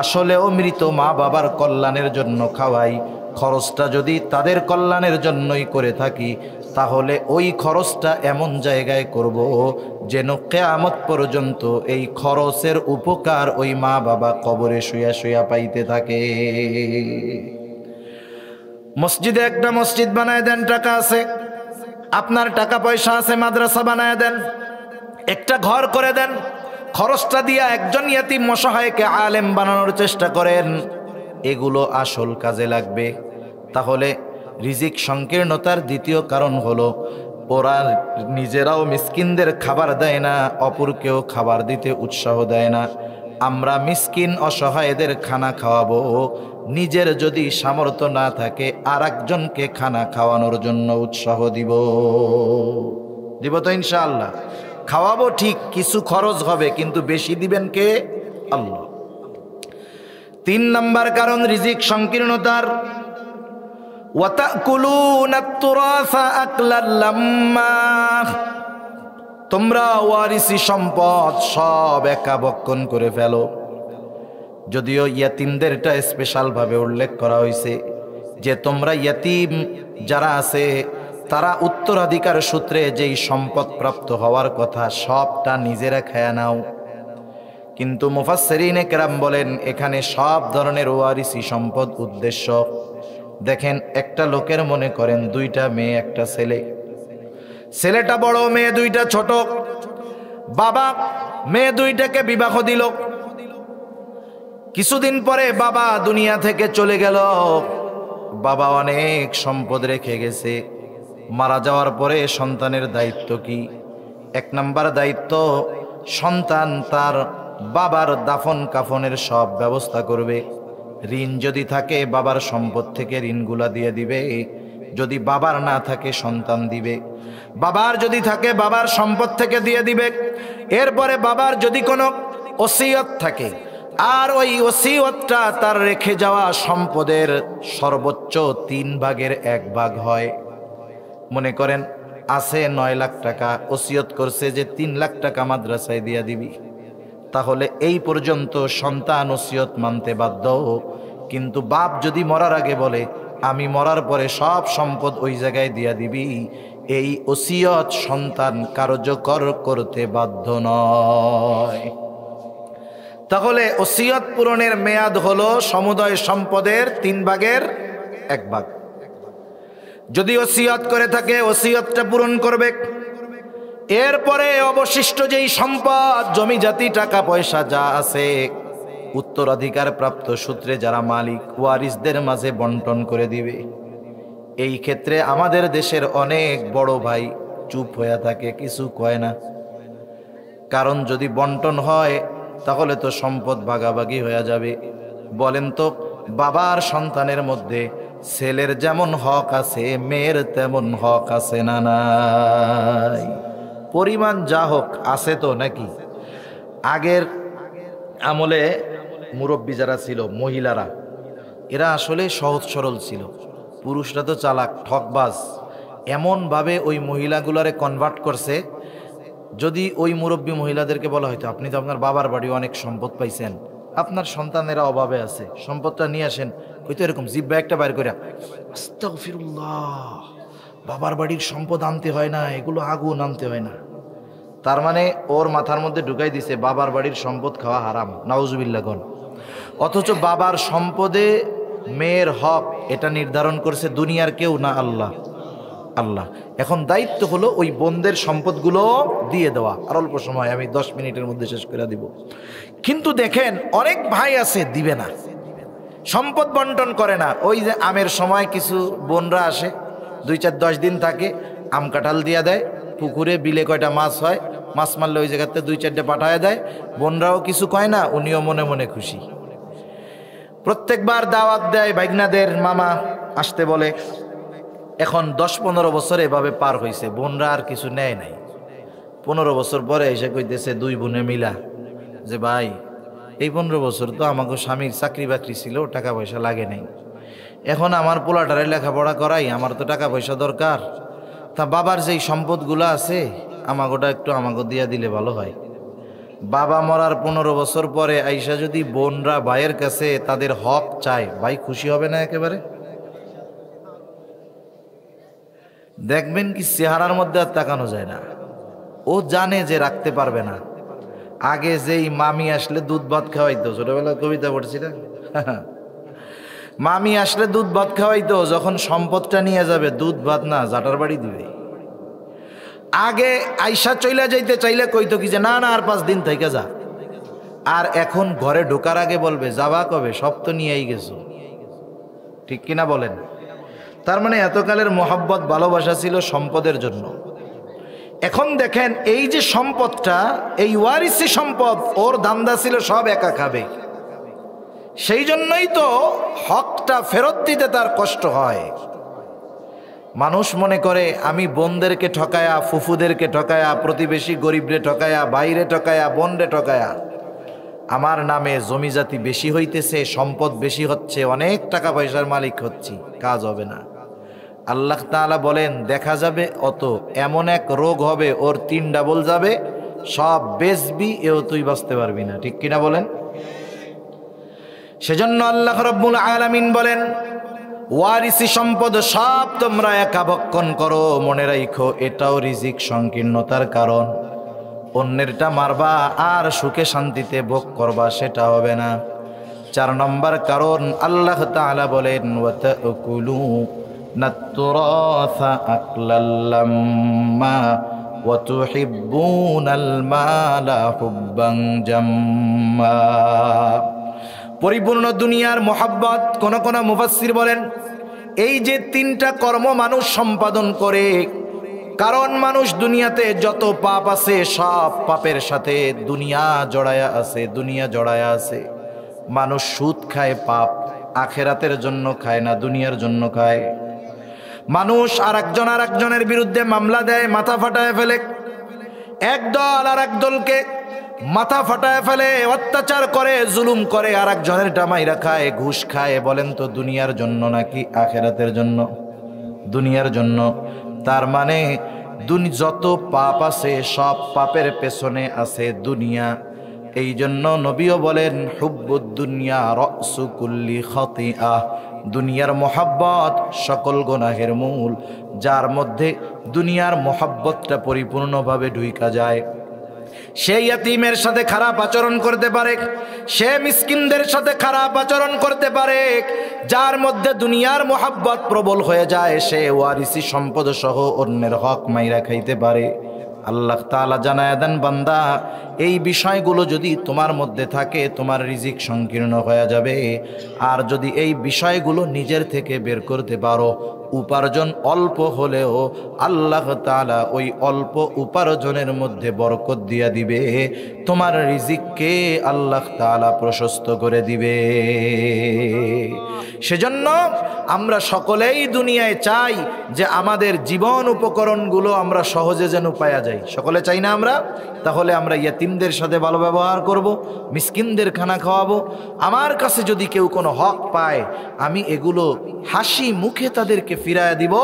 আসলেও মৃত মা বাবার কল্যাণের জন্য খাওয়াই, খরচটা যদি তাদের কল্যাণের জন্যই করে থাকি, তাহলে ওই খরচটা এমন জায়গায় করব যেন কিয়ামত পর্যন্ত এই খরচের উপকার ওই মা বাবা কবরে শুয়া শুয়া পাইতে থাকে। মসজিদে একটা মসজিদ বানায় দেন, টাকা আছে, আপনার টাকা পয়সা আছে, মাদ্রাসা বানায় দেন, একটা ঘর করে দেন, খরচটা দিয়া একজন ইয়াতিম অসহায়কে আলেম বানানোর চেষ্টা করেন, এগুলো আসল কাজে লাগবে। তাহলে রিজিক সংকীর্ণতার দ্বিতীয় কারণ হলো ওরা নিজেরাও মিসকিনদের খাবার দেয় না, অপরকেও খাবার দিতে উৎসাহ দেয় না। আমরা মিসকিন অসহায়দের খানা খাওয়াবো, নিজের যদি সামর্থ্য না থাকে আর একজনকে খানা খাওয়ানোর জন্য উৎসাহ দিব তো ইনশাআল্লাহ। খাওয়াবো ঠিক, কিছু খরচ হবে, কিন্তু বেশি দিবেন কে? আল্লাহ। 3 নাম্বার কারণ রিজিক সংকীর্ণতার, ওয়াতাকুলুনাত তুরাসা আকলাল লাম্মা, তোমরা ওয়ারিসি সম্পদ সব একা ভক্ষণ করে ফেলো। যদিও ইয়াতিমদেরটা স্পেশাল ভাবে উল্লেখ করা হয়েছে যে তোমরা ইয়াতিম যারা আছে তারা উত্তরাধিকার সূত্রে যেই সম্পদ প্রাপ্ত হওয়ার কথা সবটা নিজেরা খেয়ে নাও। কিন্তু মুফাসসিরিনে কেরাম বলেন এখানে সব ধরনের ওয়ারিসি সম্পদ উদ্দেশ্য। দেখেন, একটা লোকের মনে করেন 2টা মেয়ে, একটা ছেলে, ছেলেটা বড়, মেয়ে 2টা ছোট। বাবা মেয়ে 2টাকে বিবাহ দিল। কিছুদিন পরে বাবা দুনিয়া থেকে চলে গেল। বাবা অনেক সম্পদ রেখে গেছে। মারা যাওয়ার পরে সন্তানের দায়িত্ব কি? 1 নাম্বার দায়িত্ব, সন্তান তার বাবার দাফন কাফনের সব ব্যবস্থা করবে। ঋণ যদি থাকে বাবার সম্পদ থেকে ঋণগুলা দিয়ে দিবে, যদি বাবার না থাকে সন্তান দিবে। বাবার যদি থাকে বাবার সম্পদ থেকে দিয়ে দিবে। এরপরে বাবার যদি কোনো ওসিয়ত থাকে আর ওই ওসিয়তটা তার রেখে যাওয়া সম্পদের সর্বোচ্চ 3 ভাগের 1 ভাগ হয়। মনে করেন আছে 9 লাখ টাকা, ওসিয়ত করছে যে 3 লাখ টাকা মাদ্রাসায় দিয়া দিবি, তাহলে এই পর্যন্ত সন্তান ওসিয়ত মানতে বাধ্য। কিন্তু বাপ যদি মরার আগে বলে আমি মরার পরে সব সম্পদ ওই জায়গায় দিয়া দিবি, এই ওসিয়ত সন্তান কার্যকর করতে বাধ্য নয়। তাহলে ওসিয়ত পূরণের মেয়াদ হলো সমুদয় সম্পদের 3 ভাগের 1 ভাগ। যদি ওসিয়ত করে থাকে ওসিয়তটা পূরণ করবে। এরপরে অবশিষ্ট যেই সম্পদ জমি জাতি টাকা পয়সা যা আছে উত্তরাধিকার প্রাপ্ত সূত্রে যারা মালিক ওয়ারিসদের মাঝে বন্টন করে দিবে। এই ক্ষেত্রে আমাদের দেশের অনেক বড় ভাই চুপ হয়ে থাকে, কিছু কয় না। কারণ যদি বন্টন হয় তাহলে তো সম্পদ ভাগাভাগি হয়ে যাবে। বলেন তো, বাবার সন্তানের মধ্যে ছেলের যেমন হক আছে মেয়ের তেমন হক আছে না নাই? পরিমাণ যা হোক আছে তো নাকি? আগের আমলে মুরব্বী যারা ছিল মহিলারা, এরা আসলে সহজ সরল ছিল। পুরুষরা তো চালাক ঠকবাজ, এমনভাবে ওই মহিলাগুলারে কনভার্ট করছে। যদি ওই মুরব্বী মহিলাদেরকে বলা হয়তো আপনি তো আপনার বাবার বাড়ি অনেক সম্পদ পাইছেন, আপনার সন্তানেরা অভাবে আছে, সম্পদটা নিয়ে আসেন, হয়তো এরকম জিব্বা একটা বাইর করে আস্তাগফিরুল্লাহ, বাবার বাড়ির সম্পদ আনতে হয় না, এগুলো আগুন আনতে হয় না। তার মানে ওর মাথার মধ্যে ঢুকাই দিছে বাবার বাড়ির সম্পদ খাওয়া হারাম, নাউজুবিল্লাহ গণ। অথচ বাবার সম্পদে মেয়ের হক এটা নির্ধারণ করছে দুনিয়ার কেউ না, আল্লাহ। আল্লাহ এখন দায়িত্ব হলো ওই বোনদের সম্পদগুলো দিয়ে দেওয়া। আর অল্প সময়, আমি 10 মিনিটের মধ্যে শেষ করে দিব। কিন্তু দেখেন অনেক ভাই আছে দিবে না, সম্পদ বন্টন করে না। ওই যে আমের সময় কিছু বোনরা আসে, 2-4-10 দিন থাকে, আম কাঁঠাল দিয়া দেয়, পুকুরে বিলে কয়টা মাছ হয়, মাছ মারলে ওই জায়গাতে 2-4টে পাঠায় দেয়। বোনরাও কিছু কয় না, উনিও মনে মনে খুশি। প্রত্যেকবার দাওয়াত দেয়, ভাগনাদের মামা আসতে বলে। এখন 10-15 বছর এভাবে পার হয়েছে, বোনরা আর কিছু নেয় নাই। 15 বছর পরে এসে কইতেছে 2 বোনে মিলা যে ভাই এই 15 বছর তো আমাকে স্বামীর চাকরি বাকরি ছিল, টাকা পয়সা লাগে নাই, এখন আমার পোলাটারে লেখাপড়া করাই, আমার তো টাকা পয়সা দরকার। তা বাবার যেই সম্পদগুলো আছে আমাগোটা একটু আমাকে দিয়া দিলে ভালো হয়। বাবা মরার 15 বছর পরে আইসা যদি বোনরা ভাইয়ের কাছে তাদের হক চায়, ভাই খুশি হবে না একেবারে? দেখবেন কি চেহারার মধ্যে আর তাকানো যায় না। ও জানে যে রাখতে পারবে না। আগে যেই মামি আসলে দুধ ভাত খাওয়াইতো, ছোটবেলায় কবিতা পড়ছি না, মামি আসলে দুধ ভাত খাওয়াইতো, যখন সম্পদটা নিয়ে যাবে দুধ ভাত না জাটার বাড়ি দিবে। আগে আইসা চইলা যাইতে চাইলে কইতো কি যে না না আর 5 দিন থেকে যা। আর এখন ঘরে ঢোকার আগে বলবে যাবা কবে, সব তো নিয়েই গেছো। ঠিক কিনা বলেন? তার মানে এতকালের মোহাব্বত ভালোবাসা ছিল সম্পদের জন্য। এখন দেখেন এই যে সম্পদটা, এই ওয়ারিসি সম্পদ, ওর ধান্দা ছিল সব একা খাবে। সেই জন্যই তো হকটা ফেরত দিতে তার কষ্ট হয়। মানুষ মনে করে আমি বোনদেরকে ঠকায়া, ফুফুদেরকে ঠকায়া, প্রতিবেশী গরিবরে ঠকায়া, বাইরে ঠকায়া, বোনরে ঠকায়া আমার নামে জমি জাতি বেশি হইতেছে, সম্পদ বেশি হচ্ছে, অনেক টাকা পয়সার মালিক হচ্ছি, কাজ হবে না। আল্লাহ তাআলা বলেন দেখা যাবে অত, এমন এক রোগ হবে ওর 3 ডাবল যাবে, সব বেচবি, এও তুই বাঁচতে পারবি না। ঠিক কিনা বলেন? সেজন্য আল্লাহ রাব্বুল আলামিন বলেন ওয়ারিসি সম্পদ সব তোমরা একা ভক্ষণ করো, মনে রাখো এটাও রিজিক সংকীর্ণতার কারণ। অন্যেরটা মারবা আর সুখে শান্তিতে ভোগ করবা, সেটা হবে না। 4 নম্বর কারণ আল্লাহ তাআলা বলেন ওয়াতাকুলু নাতুরাসা আকলাল্লাম্মা ওয়া তুহিব্বুনাল মালা হুব্বান জাম্মা। পরিপূর্ণ দুনিয়ার মোহাব্বত। কোন কোন মুফাসসির বলেন এই যে 3টা কর্ম মানুষ সম্পাদন করে, কারণ মানুষ দুনিয়াতে যত পাপ আছে সব পাপের সাথে দুনিয়া জড়ায়া আছে, দুনিয়া জড়ায়া আছে। মানুষ সুদ খায়, পাপ আখেরাতের জন্য খায় না, দুনিয়ার জন্য খায়। মানুষ আরেকজনের বিরুদ্ধে মামলা দেয়, মাথা ফাটায় ফেলে। একদল আর এক দলকে মাথা ফাটায় ফেলে, অত্যাচার করে, জুলুম করে, আরেকজনের ডামাইরা খায়, ঘুষ খায়। বলেন তো দুনিয়ার জন্য নাকি আখেরাতের জন্য? দুনিয়ার জন্য। তার মানে যত পাপ আছে সব পাপের পেছনে আছে দুনিয়া। এই জন্য নবীও বলেন হুব্বুদ দুনিয়া রাসু কুল্লি খাতিআহ, দুনিয়ার মোহাব্বত সকল গুনাহের মূল। যার মধ্যে দুনিয়ার মোহাব্বতটা পরিপূর্ণভাবে ঢুইকা যায়, সে ইয়াতীমের সাথে খারাপ আচরণ করতে পারে, সে মিসকিনদের সাথে খারাপ আচরণ করতে পারে। যার মধ্যে দুনিয়ার মোহাব্বত প্রবল হয়ে যায়, সে ওয়ারিসি সম্পদ সহ অন্যের হক মাইরা খাইতে পারে। আল্লাহ তাআলা জানায় দেন বান্দা এই বিষয়গুলো যদি তোমার মধ্যে থাকে তোমার রিজিক সংকীর্ণ হয়ে যাবে। আর যদি এই বিষয়গুলো নিজের থেকে বের করতে পারো, উপার্জন অল্প হলেও আল্লাহ তাআলা ওই অল্প উপার্জনের মধ্যে বরকত দিয়া দিবে, তোমার রিজিককে আল্লাহ তাআলা প্রশস্ত করে দিবে। সেজন্য আমরা সকলেই দুনিয়ায় চাই যে আমাদের জীবন উপকরণগুলো আমরা সহজে যেন পাওয়া যায়। সকলে চাই না আমরা? তাহলে আমরা ইয়াতিমদের সাথে ভালো ব্যবহার করব, মিসকিনদের খানা খাওয়াবো। আমার কাছে যদি কেউ কোনো হক পায়, আমি এগুলো হাসি মুখে তাদেরকে ফিরায়া দিব,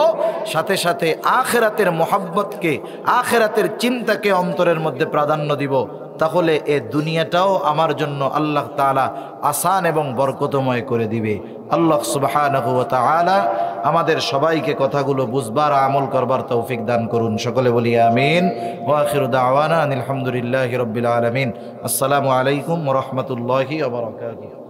সাথে সাথে আখেরাতের মোহাব্বতকে, আখেরাতের চিন্তাকে অন্তরের মধ্যে প্রাধান্য দিব। তাহলে এ দুনিয়াটাও আমার জন্য আল্লাহ তাআলা আসান এবং বরকতময় করে দিবে। আল্লাহ সুবহানাহু ওয়া তাআলা আমাদের সবাইকে কথাগুলো বুঝবার, আমল করবার তৌফিক দান করুন। সকলে বলি আমিন। ওয়া আখিরু দাওয়ানা আলহামদুলিল্লাহি রাব্বিল আলামিন। আসসালামু আলাইকুম ওয়া রাহমাতুল্লাহি ওয়া বারাকাতুহু।